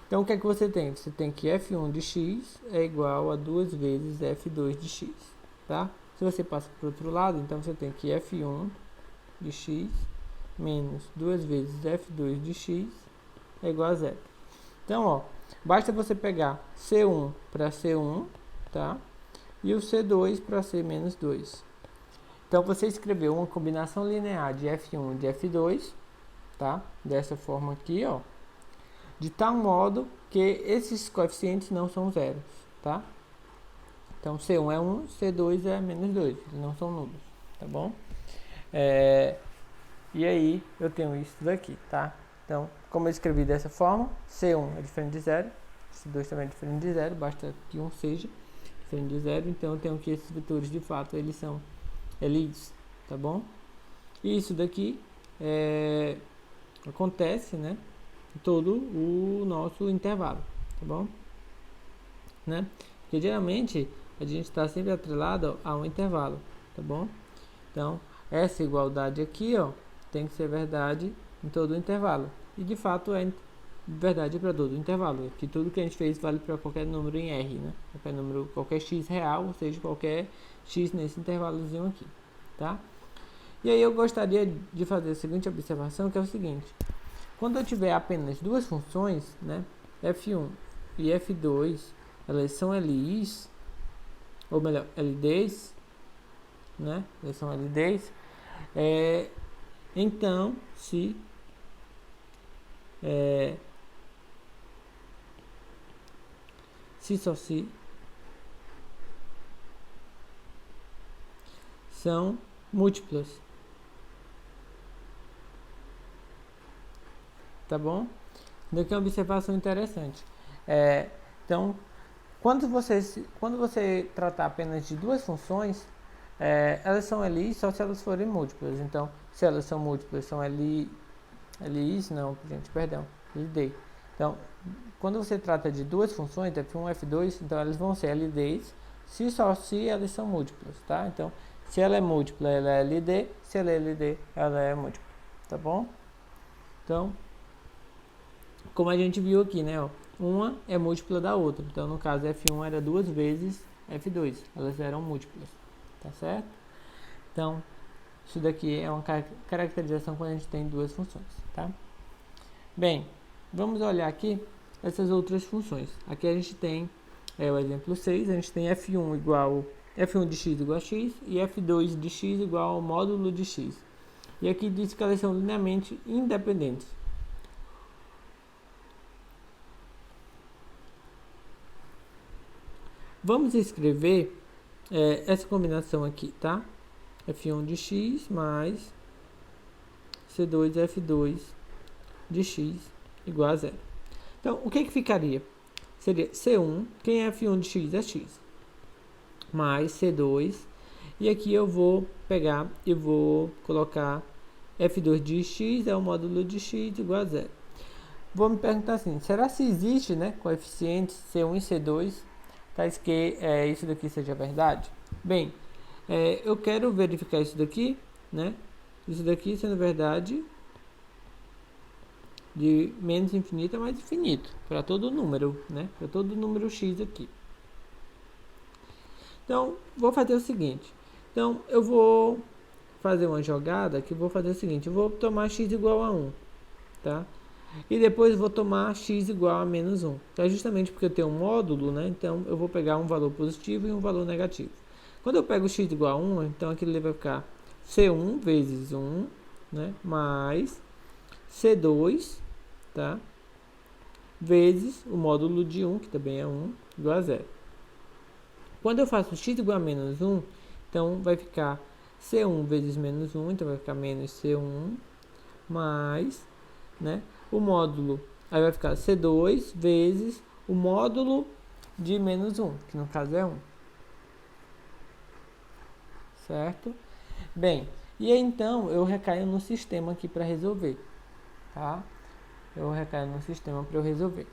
Então, o que é que você tem? Você tem que f1 de x é igual a 2 vezes f2 de x, tá? Se você passa para o outro lado, então você tem que f1 de x menos 2 vezes f2 de x é igual a zero. Então, ó, basta você pegar C1 para C1, tá? E o C2 para C menos 2. Então, você escreveu uma combinação linear de F1 e de F2, tá? Dessa forma aqui, ó. De tal modo que esses coeficientes não são zeros, tá? Então, C1 é 1, C2 é menos 2, eles não são nulos, tá bom? E aí, eu tenho isso daqui, tá? Então, como eu escrevi dessa forma, C1 é diferente de zero, C2 também é diferente de zero, basta que um seja diferente de zero, então eu tenho que esses vetores, de fato, eles são LIs, tá bom? E isso daqui acontece, né, em todo o nosso intervalo, tá bom? Né? Porque geralmente a gente está sempre atrelado a um intervalo, tá bom? Então, essa igualdade aqui, ó, tem que ser verdade em todo o intervalo. E de fato é verdade para todo o intervalo. Que tudo que a gente fez vale para qualquer número em R, né? Qualquer número, qualquer x real, ou seja, qualquer x nesse intervalozinho aqui, tá? E aí eu gostaria de fazer a seguinte observação, que é o seguinte: quando eu tiver apenas duas funções, né, f1 e f2, elas são LIs, ou melhor, LDs, né? Elas são LDs. Então, se só se são múltiplas, tá bom? Daqui é uma observação interessante. Então, quando você tratar apenas de duas funções, elas são LIs só se elas forem múltiplas. Então, se elas são múltiplas, são LIs, não, gente, perdão, LD. Então, quando você trata de duas funções, F1 e F2, então elas vão ser LDs, se elas são múltiplas, tá? Então, se ela é múltipla, ela é LD, se ela é LD, ela é múltipla, tá bom? Então, como a gente viu aqui, né, ó, uma é múltipla da outra. Então, no caso, F1 era duas vezes F2, elas eram múltiplas, tá certo? Então, isso daqui é uma caracterização quando a gente tem duas funções, tá? Bem, vamos olhar aqui essas outras funções. Aqui a gente tem o exemplo 6, a gente tem f1 de x igual a x e f2 de x igual ao módulo de x. E aqui diz que elas são linearmente independentes. Vamos escrever essa combinação aqui, tá? F1 de x mais C2F2 de x igual a zero. Então, o que ficaria? Seria C1, quem é F1 de x é x, mais C2, e aqui eu vou pegar e vou colocar F2 de x é o módulo de x igual a zero. Vou me perguntar assim, será se existe, né, coeficientes C1 e C2, tais que isso daqui seja verdade? Bem, eu quero verificar isso daqui, né, isso daqui sendo verdade de menos infinito a mais infinito, para todo número, né, para todo número x aqui. Então, vou fazer o seguinte, então eu vou fazer uma jogada que vou fazer o seguinte, eu vou tomar x igual a 1, tá? E depois vou tomar x igual a menos 1. Então, justamente porque eu tenho um módulo, né? Então, eu vou pegar um valor positivo e um valor negativo. Quando eu pego x igual a 1, então aquilo ali vai ficar C1 vezes 1, né? Mais C2, tá? Vezes o módulo de 1, que também é 1, igual a 0. Quando eu faço x igual a menos 1, então vai ficar C1 vezes menos 1, então vai ficar menos C1, mais, né? O módulo, aí vai ficar C2 vezes o módulo de menos 1, que no caso é 1. Certo? Bem, e aí então eu recaio no sistema aqui para resolver, tá? Eu recaio no sistema para eu resolver,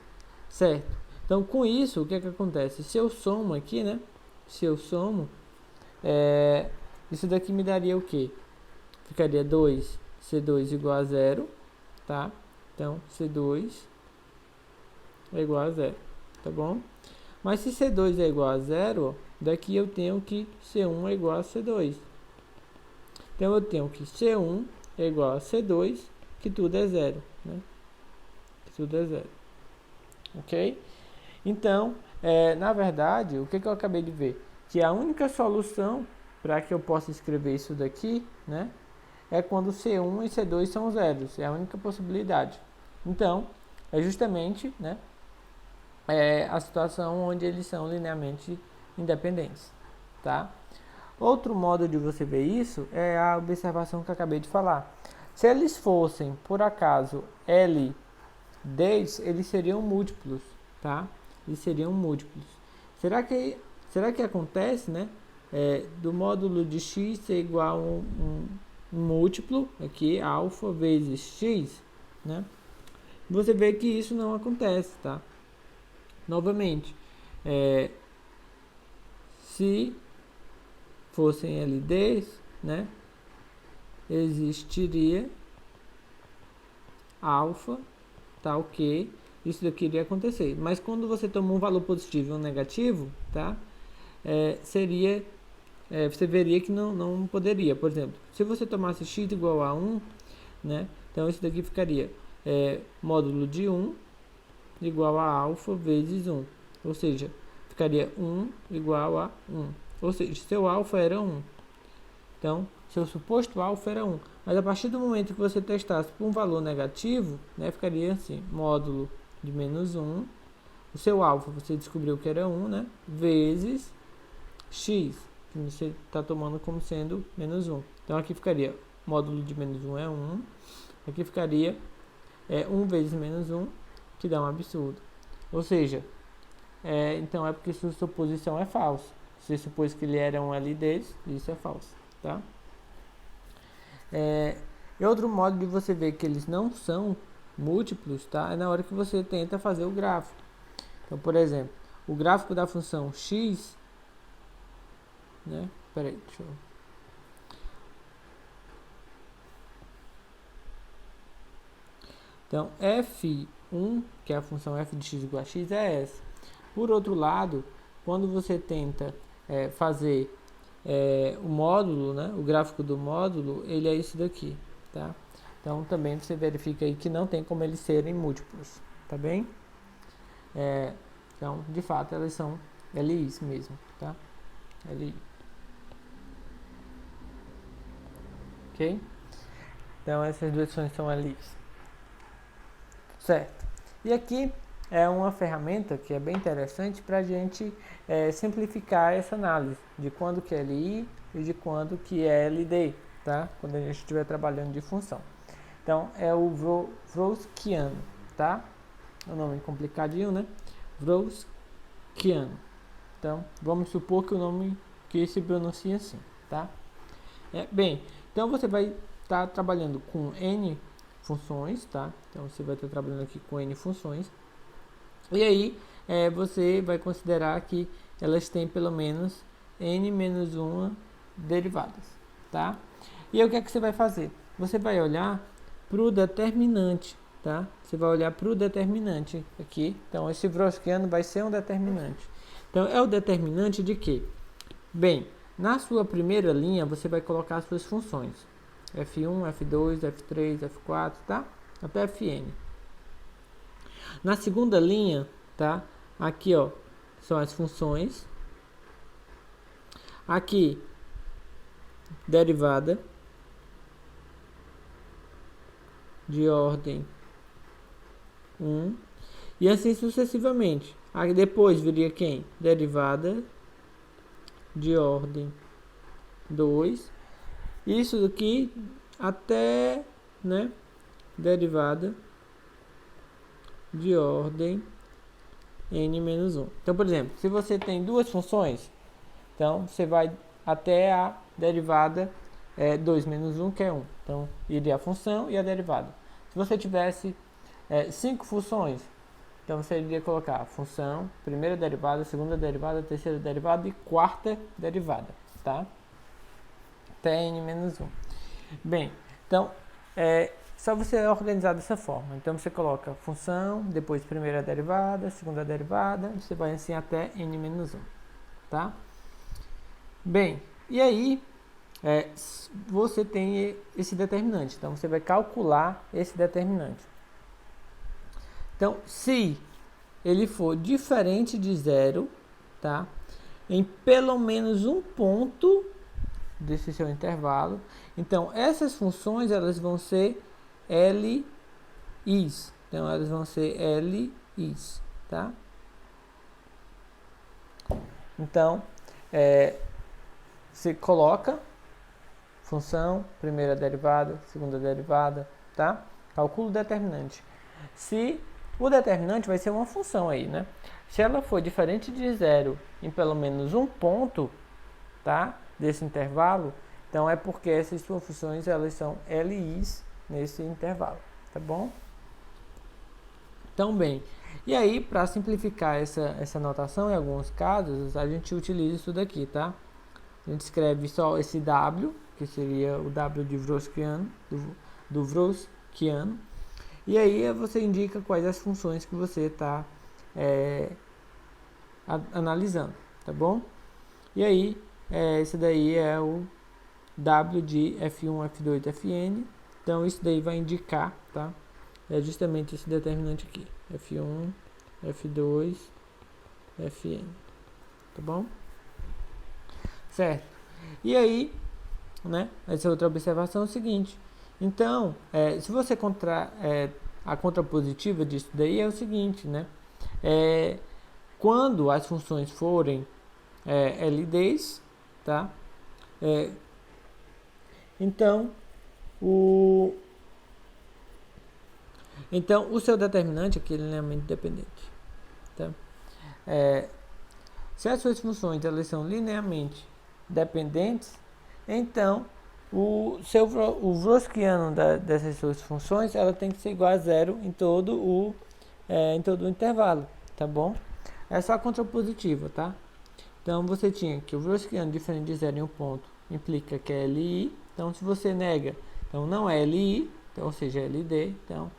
certo? Então com isso, o que é que acontece? Se eu somo aqui, né? Se eu somo, isso daqui me daria o quê? Ficaria 2, C2 igual a 0, tá? Então, C2 é igual a 0, tá bom? Mas se C2 é igual a 0, daqui eu tenho que C1 é igual a C2. Então, eu tenho que C1 é igual a C2, que tudo é 0, né? tudo é zero. Ok? Então, na verdade, o que eu acabei de ver? Que a única solução para que eu possa escrever isso daqui, né, é quando C1 e C2 são zeros. É a única possibilidade. Então, é justamente, né, a situação onde eles são linearmente independentes. Tá? Outro modo de você ver isso é a observação que eu acabei de falar. Se eles fossem, por acaso, LDs, eles seriam múltiplos, tá? Eles seriam múltiplos. Será que acontece, né? Do módulo de x ser igual a um múltiplo, aqui, alfa vezes x, né? Você vê que isso não acontece, tá? Novamente, se fossem LDs, né, existiria alfa, tá ok, isso daqui iria acontecer. Mas quando você toma um valor positivo e um negativo, tá, você veria que não poderia. Por exemplo, se você tomasse x igual a 1, né, então isso daqui ficaria módulo de 1 igual a alfa vezes 1, ou seja, ficaria 1 igual a 1. Ou seja, seu alfa era 1. Então, seu suposto alfa era 1. Mas a partir do momento que você testasse por um valor negativo, né, ficaria assim, módulo de menos 1. O seu alfa você descobriu que era 1, né, vezes x, que você está tomando como sendo menos 1. Então, aqui ficaria módulo de menos 1 é 1. Aqui ficaria 1 vezes menos 1, que dá um absurdo. Ou seja, então é porque sua suposição é falsa. Você supôs que ele era um LD, isso é falso, tá? E outro modo de você ver que eles não são múltiplos, tá? É na hora que você tenta fazer o gráfico. Então, por exemplo, o gráfico da função x, né? Peraí, deixa eu... Então, f1, que é a função f de x igual a x, é essa. Por outro lado, quando você tenta fazer o módulo, né, o gráfico do módulo, ele é esse daqui, tá? Então, também você verifica aí que não tem como eles serem múltiplos, tá bem? Então, de fato, elas são LIs mesmo, tá? LI. Ok? Então, essas duas funções são LIs. Certo. E aqui é uma ferramenta que é bem interessante para a gente simplificar essa análise de quando que é LI e de quando que é LD, tá? Quando a gente estiver trabalhando de função. Então, é o Wronskiano, tá? É um nome complicadinho, né? Wronskiano. Então, vamos supor que o nome que se pronuncia assim, tá? Bem, então você vai estar trabalhando com N funções, tá? Então, você vai estar trabalhando aqui com N funções. E aí, você vai considerar que elas têm pelo menos N menos 1 derivadas, tá? E aí, o que é que você vai fazer? Você vai olhar para o determinante, tá? Você vai olhar para o determinante aqui. Então, esse Wronskiano vai ser um determinante. Então, é o determinante de quê? Bem, na sua primeira linha, você vai colocar as suas funções. F1, F2, F3, F4, tá? Até Fn. Na segunda linha, tá? Aqui, ó, são as funções. Aqui, derivada de ordem 1 e assim sucessivamente. Aí depois viria quem? Derivada de ordem 2. Isso daqui até, né, derivada de ordem n-1. Então, por exemplo, se você tem duas funções, então você vai até a derivada 2 menos 1, que é 1. Então, iria a função e a derivada. Se você tivesse 5 funções, então você iria colocar a função, primeira derivada, segunda derivada, terceira derivada e quarta derivada, tá? Até n menos 1. Bem, então, só você organizar dessa forma. Então, você coloca função, depois primeira derivada, segunda derivada, você vai assim até n menos 1, tá? Bem, e aí, você tem esse determinante. Então, você vai calcular esse determinante. Então, se ele for diferente de zero, tá? Em pelo menos um ponto desse seu intervalo, então essas funções elas vão ser LIs. Então, elas vão ser LIs, tá? Então, você coloca função, primeira derivada, segunda derivada, tá? Calcula o determinante. Se o determinante vai ser uma função aí, né? Se ela for diferente de zero em pelo menos um ponto, tá? Desse intervalo, então é porque essas suas funções elas são LIs nesse intervalo, tá bom? Então, bem, e aí, para simplificar essa notação, em alguns casos, a gente utiliza isso daqui, tá? A gente escreve só esse W, que seria o W de Wroskiano, do Wroskiano, e aí você indica quais as funções que você está analisando, tá bom? E aí, esse daí é o W de F1, F2, Fn, então isso daí vai indicar, tá? É justamente esse determinante aqui, F1, F2, Fn, tá bom? Certo. E aí, né, essa outra observação é o seguinte, então, se você a contrapositiva disso daí é o seguinte, né, quando as funções forem LDs, tá, então, o seu determinante aqui é linearmente dependente, tá? Se as suas funções elas são linearmente dependentes, então o Wroskiano dessas suas funções ela tem que ser igual a zero em todo o intervalo, tá bom? É só a contrapositiva, tá? Então você tinha que o Wroskiano diferente de zero em um ponto implica que é LI, então se você nega, então não é LI, então, ou seja, é LD, então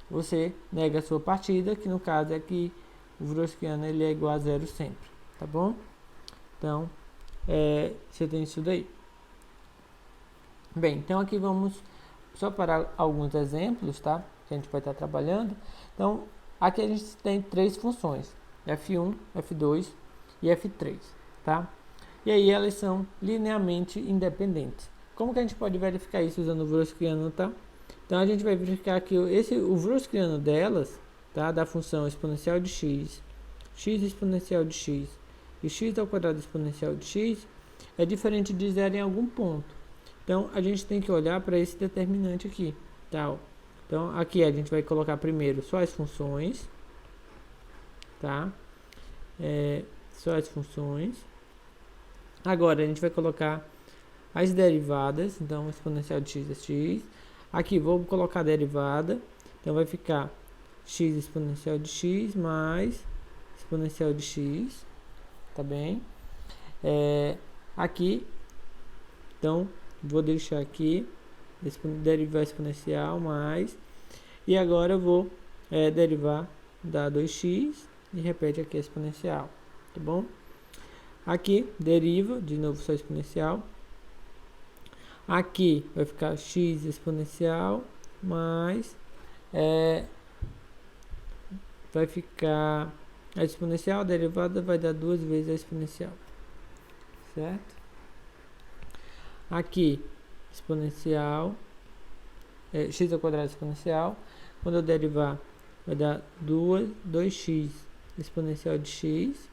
você nega a sua partida, que no caso é que o Wroskiano ele é igual a zero sempre, tá bom? Então, você tem isso daí. Bem, então aqui vamos só para alguns exemplos, tá? Que a gente vai estar trabalhando. Então, aqui a gente tem três funções, F1, F2 e F3, tá? E aí elas são linearmente independentes. Como que a gente pode verificar isso usando o Wroskiano, tá? Então, a gente vai verificar que o Wroskiano delas, tá? Da função exponencial de x, x exponencial de x e x ao quadrado exponencial de x é diferente de zero em algum ponto. Então, a gente tem que olhar para esse determinante aqui, tá? Então, aqui a gente vai colocar primeiro só as funções, tá? Só as funções. Agora, a gente vai colocar as derivadas, então, exponencial de x é x. Aqui, vou colocar a derivada, então vai ficar x exponencial de x mais exponencial de x, tá bem? Aqui, então, vou deixar aqui, derivar exponencial mais, e agora eu vou derivar da 2x e repete aqui a exponencial, tá bom? Aqui, deriva, de novo só exponencial. Aqui vai ficar x exponencial mais, vai ficar a exponencial, a derivada vai dar duas vezes a exponencial, certo? Aqui, exponencial, x ao quadrado exponencial, quando eu derivar, vai dar 2x exponencial de x.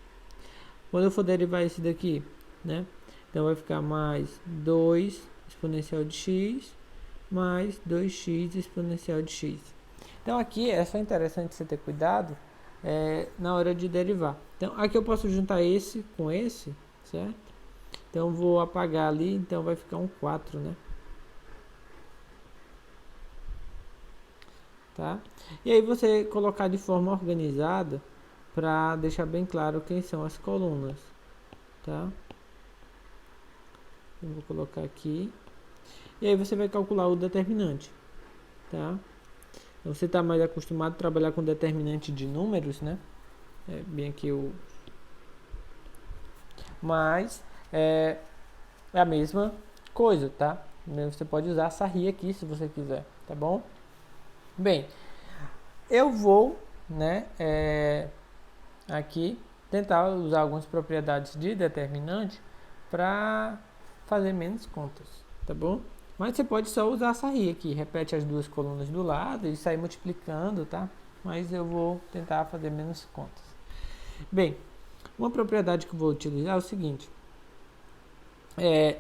Quando eu for derivar esse daqui, né? Então vai ficar mais 2 exponencial de x mais 2x exponencial de x. Então aqui é só interessante você ter cuidado na hora de derivar. Então aqui eu posso juntar esse com esse, certo? Então vou apagar ali, então vai ficar um 4, né? Tá? E aí você colocar de forma organizada para deixar bem claro quem são as colunas, tá? Eu vou colocar aqui. E aí você vai calcular o determinante, tá? Então, você está mais acostumado a trabalhar com determinante de números, né? Bem aqui o... Mas é a mesma coisa, tá? Você pode usar a sarria aqui se você quiser, tá bom? Bem, eu vou, né, aqui tentar usar algumas propriedades de determinante para fazer menos contas, tá bom? Mas você pode só usar essa RI aqui, repete as duas colunas do lado e sair multiplicando, tá? Mas eu vou tentar fazer menos contas. Bem, uma propriedade que eu vou utilizar é o seguinte.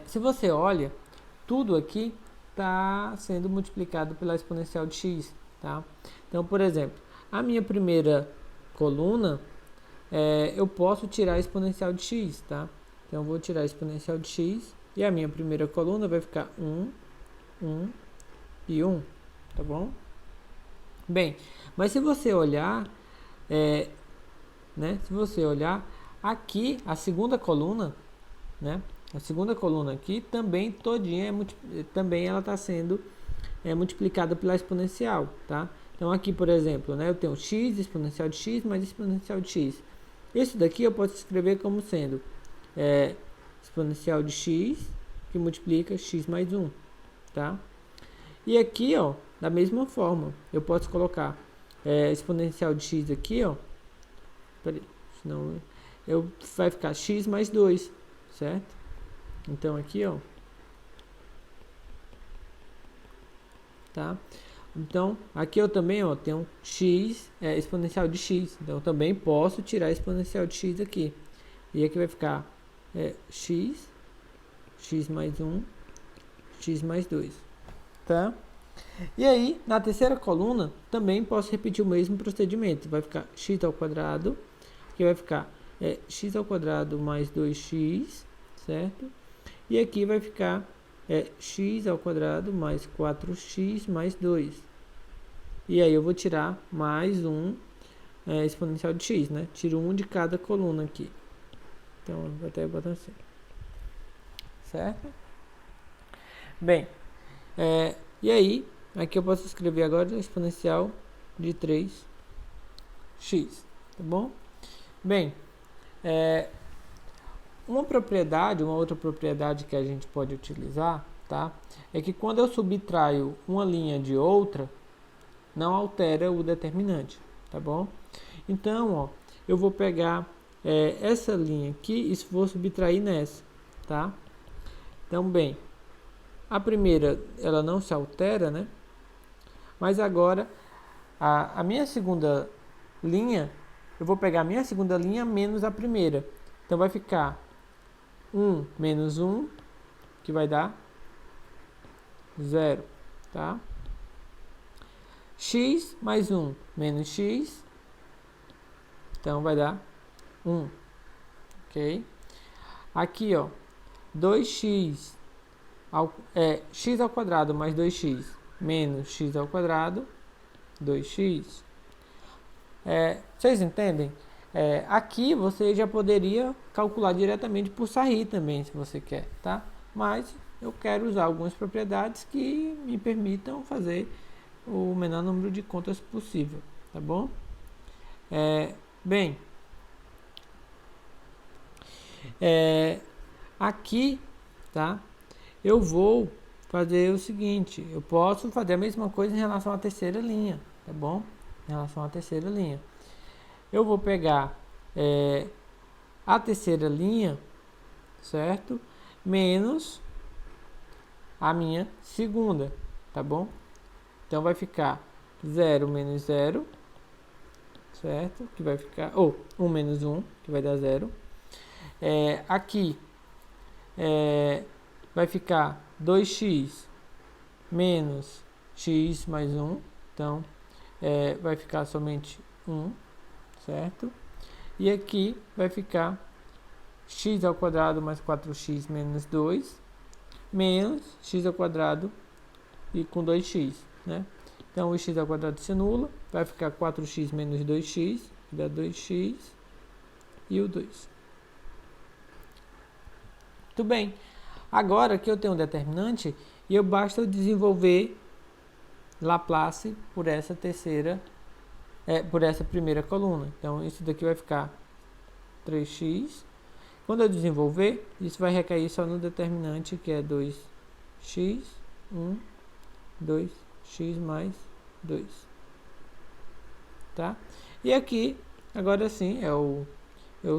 Se você olha, tudo aqui está sendo multiplicado pela exponencial de x, tá? Então, por exemplo, a minha primeira coluna, eu posso tirar a exponencial de x, tá? Então, eu vou tirar a exponencial de x e a minha primeira coluna vai ficar 1, 1 e 1, tá bom? Bem, mas se você olhar, se você olhar aqui, a segunda coluna, né? A segunda coluna aqui também todinha também ela está sendo multiplicada pela exponencial, tá? Então aqui, por exemplo, né, eu tenho x, exponencial de x mais exponencial de x. Isso daqui eu posso escrever como sendo exponencial de x que multiplica x mais 1, tá? E aqui, ó, da mesma forma, eu posso colocar exponencial de x aqui, ó. Peraí, senão vai ficar x mais 2, certo? Então aqui, ó, tá? Então aqui eu também, ó, tenho x exponencial de x. Então eu também posso tirar a exponencial de x aqui. E aqui vai ficar x, x mais 1, x mais 2, tá? E aí, na terceira coluna, também posso repetir o mesmo procedimento. Vai ficar x ao quadrado, aqui vai ficar x ao quadrado mais 2x, certo? E aqui vai ficar x ao quadrado mais 4x mais 2. E aí eu vou tirar mais um exponencial de x, né? Tiro um de cada coluna aqui. Então, eu vou até botar assim. Certo? Bem, e aí, aqui eu posso escrever agora a exponencial de 3x, tá bom? Bem, uma outra propriedade que a gente pode utilizar, tá? É que quando eu subtraio uma linha de outra, não altera o determinante, tá bom? Então, ó, eu vou pegar essa linha aqui e vou subtrair nessa, tá? Então, bem, a primeira, ela não se altera, né? Mas agora, a minha segunda linha, eu vou pegar a minha segunda linha menos a primeira. Então, vai ficar 1 menos 1, que vai dar 0, tá? X mais 1 menos x, então vai dar 1, ok? Aqui, ó, 2x, x ao quadrado mais 2x menos x ao quadrado, 2x. Vocês entendem? Aqui você já poderia calcular diretamente por sair também, se você quer, tá? Mas eu quero usar algumas propriedades que me permitam fazer o menor número de contas possível, tá bom? Bem, aqui, tá? Eu vou fazer o seguinte, eu posso fazer a mesma coisa em relação à terceira linha, tá bom? Em relação à terceira linha. Eu vou pegar a terceira linha, certo? Menos a minha segunda, tá bom? Então vai ficar 0 menos 0, certo? Que vai ficar, 1 menos 1, que vai dar 0. Aqui vai ficar 2x menos x mais 1, então vai ficar somente 1, certo? E aqui vai ficar x ao quadrado mais 4x menos 2, menos x ao quadrado e com 2x, né? Então, o x ao quadrado se anula, vai ficar 4x menos 2x, que dá 2x e o 2. Muito bem. Agora aqui eu tenho um determinante e basta eu desenvolver Laplace por essa por essa primeira coluna. Então, isso daqui vai ficar 3x. Quando eu desenvolver, isso vai recair só no determinante, que é 2x, 2x mais 2. tá? E aqui, agora sim, eu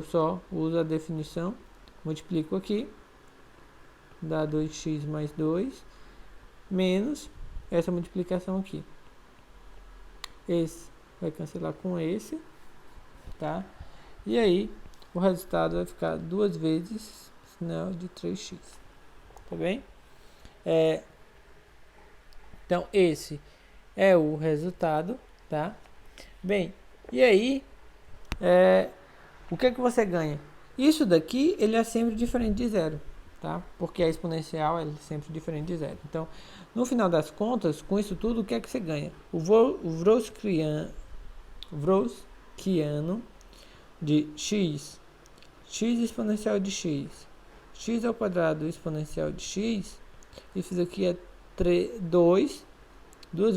só uso a definição, multiplico aqui, dá 2x mais 2, menos essa multiplicação aqui. Esse vai cancelar com esse, tá? E aí, o resultado vai ficar 2 vezes sinal de 3x, tá bem? Então, esse é o resultado, tá? Bem, e aí, o que é que você ganha? Isso daqui, ele é sempre diferente de zero, tá? Porque a exponencial é sempre diferente de zero. Então, no final das contas, com isso tudo, o que é que você ganha? O Wronskiano de x, x exponencial de x ao quadrado exponencial de x, isso aqui é 2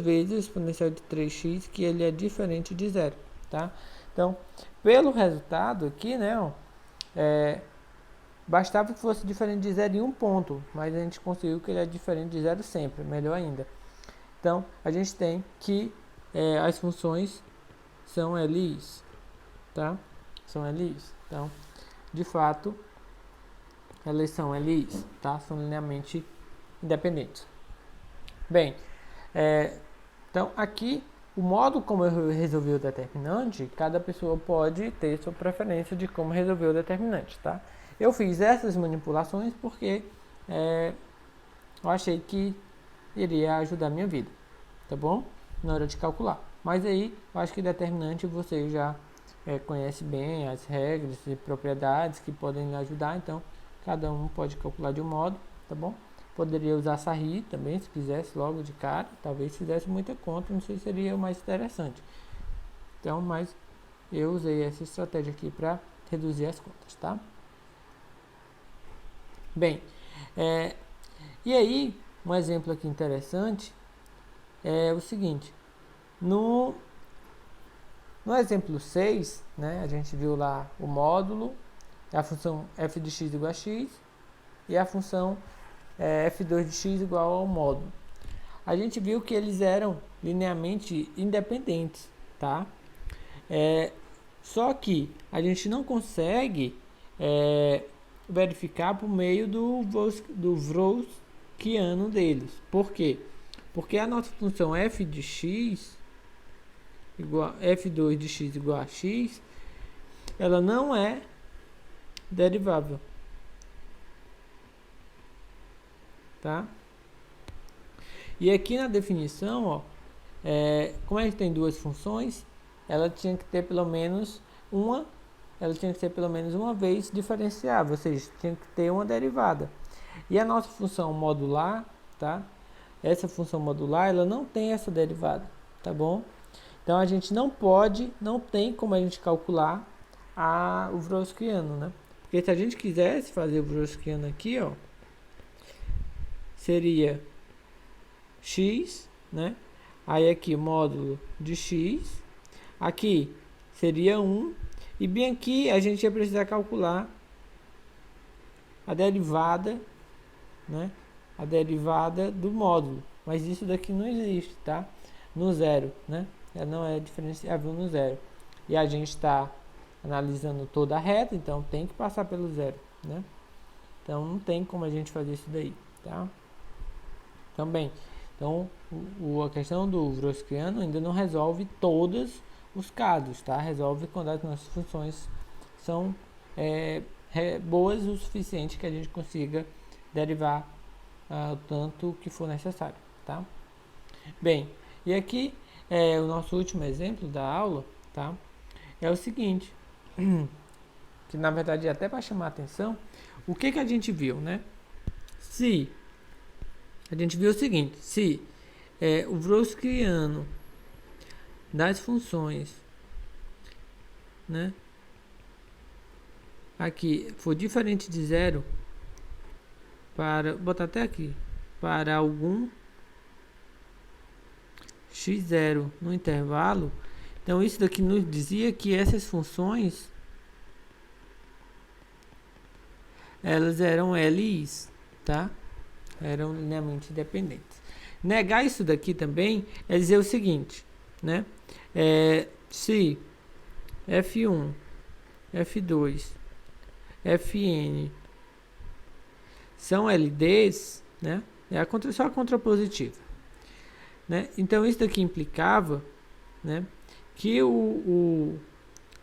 vezes o exponencial de 3x, que ele é diferente de zero, tá? Então, pelo resultado aqui, né, ó, bastava que fosse diferente de zero em um ponto, mas a gente conseguiu que ele é diferente de zero sempre, melhor ainda. Então, a gente tem que as funções são LIs, tá? São LIs. Então, de fato, elas são LIs, tá? São linearmente independentes. Bem, então aqui, o modo como eu resolvi o determinante, cada pessoa pode ter sua preferência de como resolver o determinante, tá? Eu fiz essas manipulações porque eu achei que iria ajudar a minha vida, tá bom? Na hora de calcular. Mas aí, eu acho que determinante você já conhece bem as regras e propriedades que podem lhe ajudar, então cada um pode calcular de um modo, tá bom? Poderia usar Sarri também, se quisesse logo de cara, talvez fizesse muita conta, não sei se seria o mais interessante. Então, mas eu usei essa estratégia aqui para reduzir as contas, tá? Bem, e aí, um exemplo aqui interessante é o seguinte, no exemplo 6, né, a gente viu lá o módulo, a função f de x igual a x e a função f2 de x igual ao módulo. A gente viu que eles eram linearmente independentes, tá? Só que a gente não consegue verificar por meio do Wronskiano deles. Por quê? Porque a nossa função f de x igual f2 de x igual a x, ela não é derivável, tá? E aqui na definição, ó, como a gente tem duas funções, ela tinha que ter pelo menos uma, vez diferenciável, ou seja, tinha que ter uma derivada. E a nossa função modular, tá? Essa função modular, ela não tem essa derivada, tá bom? Então a gente não tem como a gente calcular o Wronskiano, né? Porque se a gente quisesse fazer o Wronskiano aqui, ó, seria x, né? Aí aqui módulo de x, aqui seria 1, e bem aqui a gente ia precisar calcular a derivada, né? A derivada do módulo, mas isso daqui não existe, tá? No zero, né? Ela não é diferenciável no zero. E a gente está analisando toda a reta, então tem que passar pelo zero, né? Então não tem como a gente fazer isso daí, tá? Também. Então, a questão do Wronskiano ainda não resolve todos os casos, tá? Resolve quando as nossas funções são boas o suficiente que a gente consiga derivar o tanto que for necessário, tá? Bem, e aqui o nosso último exemplo da aula, tá? É o seguinte, que na verdade é até para chamar a atenção, o que a gente viu, né? A gente viu o seguinte, se o Wronskiano das funções, né, aqui for diferente de zero, vou botar até aqui, para algum x0 no intervalo, então isso daqui nos dizia que essas funções elas eram LIs, tá? Eram linearmente independentes. Negar isso daqui também é dizer o seguinte, né? se F1, F2, Fn são LDs, né? É só a contrapositiva, né? Então isso daqui implicava, né, que o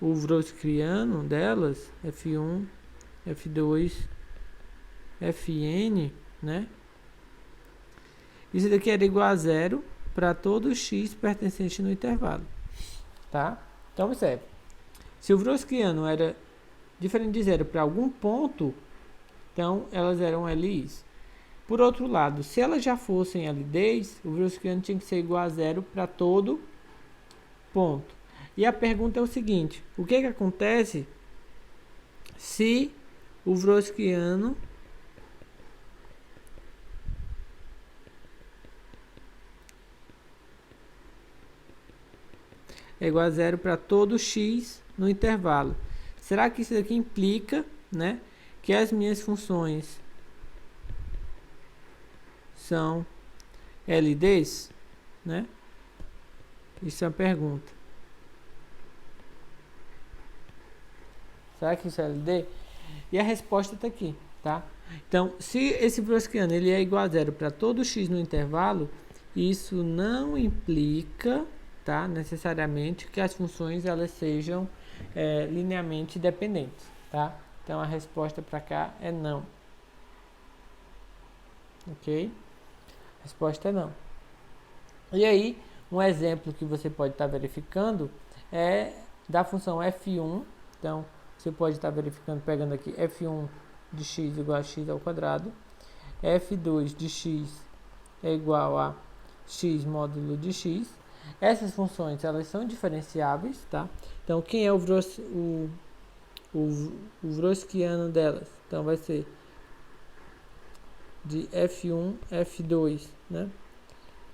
Wrothskiano delas, F1, F2, Fn, né? Isso daqui era igual a zero para todo x pertencente no intervalo, tá? Então observe, se o Wrothskiano era diferente de zero para algum ponto, então elas eram LIs. Por outro lado, se elas já fossem LDs, o Wrothskiano tinha que ser igual a zero para todo ponto. E a pergunta é o seguinte: o que acontece se o Wrothskiano é igual a zero para todo x no intervalo? Será que isso aqui implica, né, que as minhas funções são LDs, né? Isso é uma pergunta. Será que isso é LD? E a resposta está aqui, tá? Então, se esse Wrothskiano ele é igual a zero para todo x no intervalo, isso não implica, tá, necessariamente que as funções elas sejam linearmente dependentes, tá? Então a resposta para cá é não. Ok? A resposta é não. E aí, um exemplo que você pode estar verificando é da função f1. Então, você pode estar verificando, pegando aqui f1 de x igual a x ao quadrado, f2 de x é igual a x módulo de x. Essas funções, elas são diferenciáveis, tá? Então, quem é o Wrothskiano delas? Então, vai ser de f1, f2, né?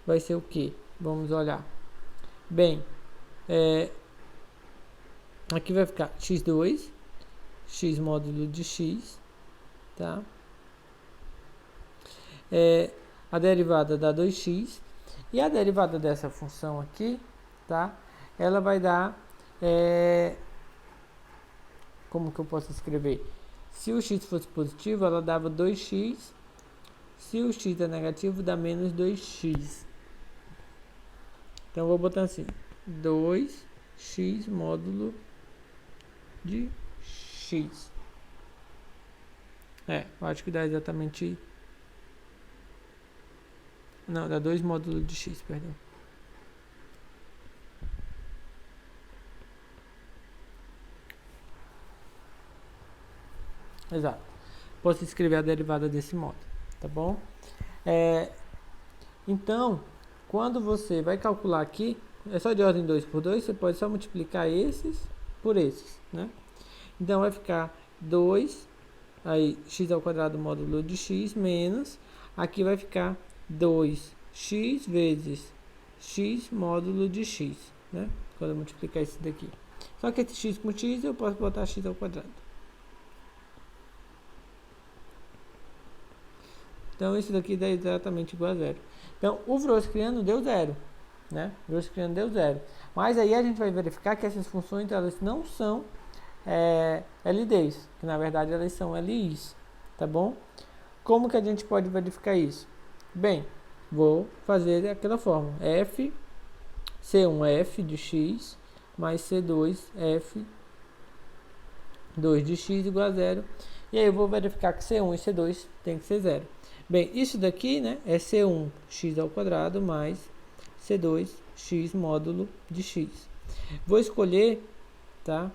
Vai ser o que? Vamos olhar. Bem, aqui vai ficar x2, x módulo de x, tá? A derivada dá 2x, e a derivada dessa função aqui, tá? Ela vai dar, como que eu posso escrever? Se o x fosse positivo, ela dava 2x, se o x é negativo, dá menos 2x. Então, eu vou botar assim, 2x módulo de x. Eu acho que dá exatamente... Não, dá 2 módulos de x, perdão. Exato. Posso escrever a derivada desse modo, tá bom? Então, quando você vai calcular aqui, é só de ordem 2 por 2, você pode só multiplicar esses por esses, né? Então, vai ficar 2, aí x ao quadrado módulo de x, menos, aqui vai ficar 2x vezes x módulo de x, né? Quando eu multiplicar isso daqui. Só que esse x com x, eu posso botar x ao quadrado. Então, isso daqui dá exatamente igual a zero. Então, o Wrothskiano deu zero, né? O Wrothskiano deu zero. Mas aí a gente vai verificar que essas funções, elas não são LDs, que na verdade elas são LIs, tá bom? Como que a gente pode verificar isso? Bem, vou fazer daquela forma. C1f de x mais C2 f2 de x igual a zero. E aí eu vou verificar que C1 e C2 tem que ser zero. Bem, isso daqui, né, é C1 x ao quadrado mais C2 x módulo de x. Vou escolher, tá?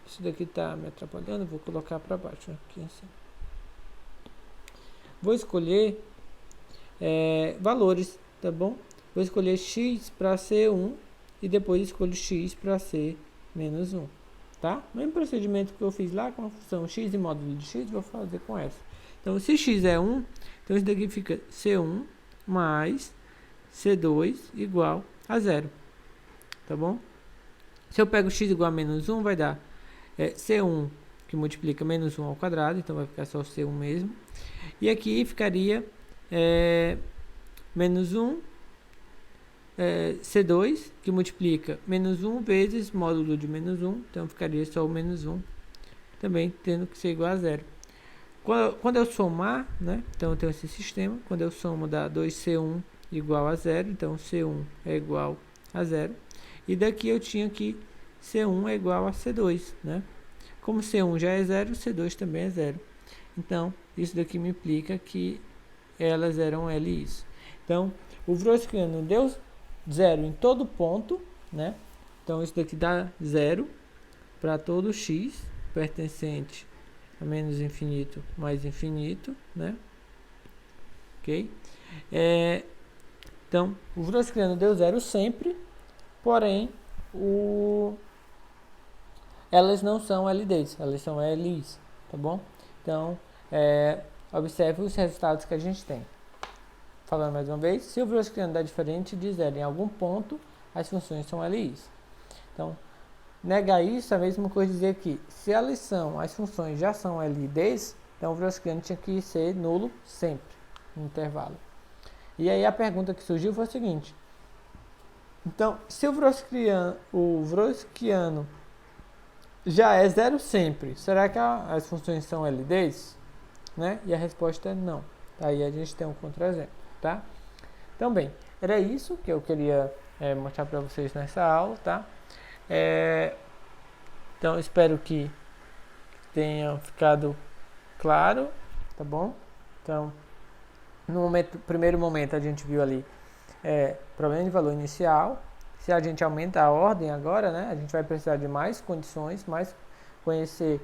Isso daqui está me atrapalhando, vou colocar para baixo aqui assim. Vou escolher valores, tá bom? Vou escolher x para C1 e depois escolho x para C menos 1. Tá? Mesmo procedimento que eu fiz lá com a função x e módulo de x, vou fazer com essa. Então, se x é 1, então isso daqui fica C1 mais C2 igual a 0. Tá bom? Se eu pego x igual a menos 1, vai dar C1 que multiplica menos 1 ao quadrado, então vai ficar só C1 mesmo. E aqui ficaria menos 1 C2, que multiplica menos 1 vezes módulo de menos 1, então ficaria só o menos 1, também tendo que ser igual a zero. Quando eu somar, né, então eu tenho esse sistema, quando eu somo dá 2C1 igual a zero, então C1 é igual a zero, e daqui eu tinha que C1 é igual a C2, né? Como C1 já é zero, C2 também é zero. Então, isso daqui me implica que elas eram LIs. Então, o Wroskiano deu zero em todo ponto, né? Então, isso daqui dá zero para todo x pertencente a menos infinito mais infinito, né? Ok? Então, o Wroskiano deu zero sempre, porém, elas não são LDs, elas são LIs, tá bom? Então, observe os resultados que a gente tem. Falando mais uma vez, se o Wroskiano dá diferente de zero em algum ponto, as funções são LIs. Então, negar isso é a mesma coisa dizer que se as funções já são LDs, então o Wroskiano tinha que ser nulo sempre, no intervalo. E aí a pergunta que surgiu foi a seguinte: então, se o Wroskiano já é zero sempre, será que as funções são LDs? Né? E a resposta é não. Aí a gente tem um contra-exemplo, tá? Então, bem, era isso que eu queria mostrar para vocês nessa aula, tá? Então, espero que tenha ficado claro, tá bom? Então, no primeiro momento a gente viu ali problema de valor inicial. Se a gente aumenta a ordem agora, né, a gente vai precisar de mais condições, mais conhecer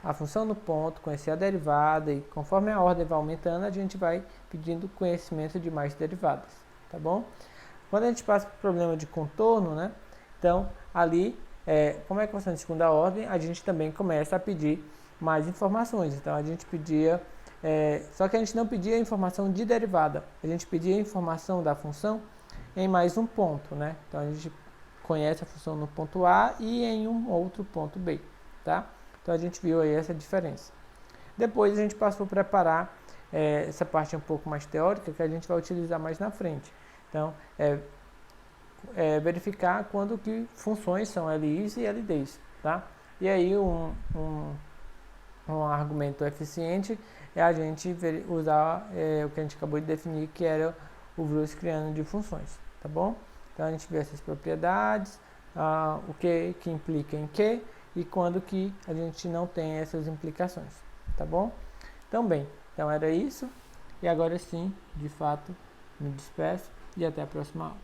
a função no ponto, conhecer a derivada, e conforme a ordem vai aumentando, a gente vai pedindo conhecimento de mais derivadas, tá bom? Quando a gente passa para o problema de contorno, né, então ali, como é equação de segunda ordem, a gente também começa a pedir mais informações. Então a gente pedia, só que a gente não pedia informação de derivada, a gente pedia informação da função em mais um ponto, né? Então a gente conhece a função no ponto A e em um outro ponto B, tá? Então a gente viu aí essa diferença. Depois a gente passou a preparar essa parte um pouco mais teórica, que a gente vai utilizar mais na frente. Então, verificar quando que funções são LIs e LDs, tá? E aí um argumento eficiente é a gente usar o que a gente acabou de definir, que era o Wroskiano de funções, tá bom? Então a gente vê essas propriedades, o que implica em que, e quando que a gente não tem essas implicações, tá bom? Então, bem, então era isso, e agora sim, de fato, me despeço e até a próxima aula.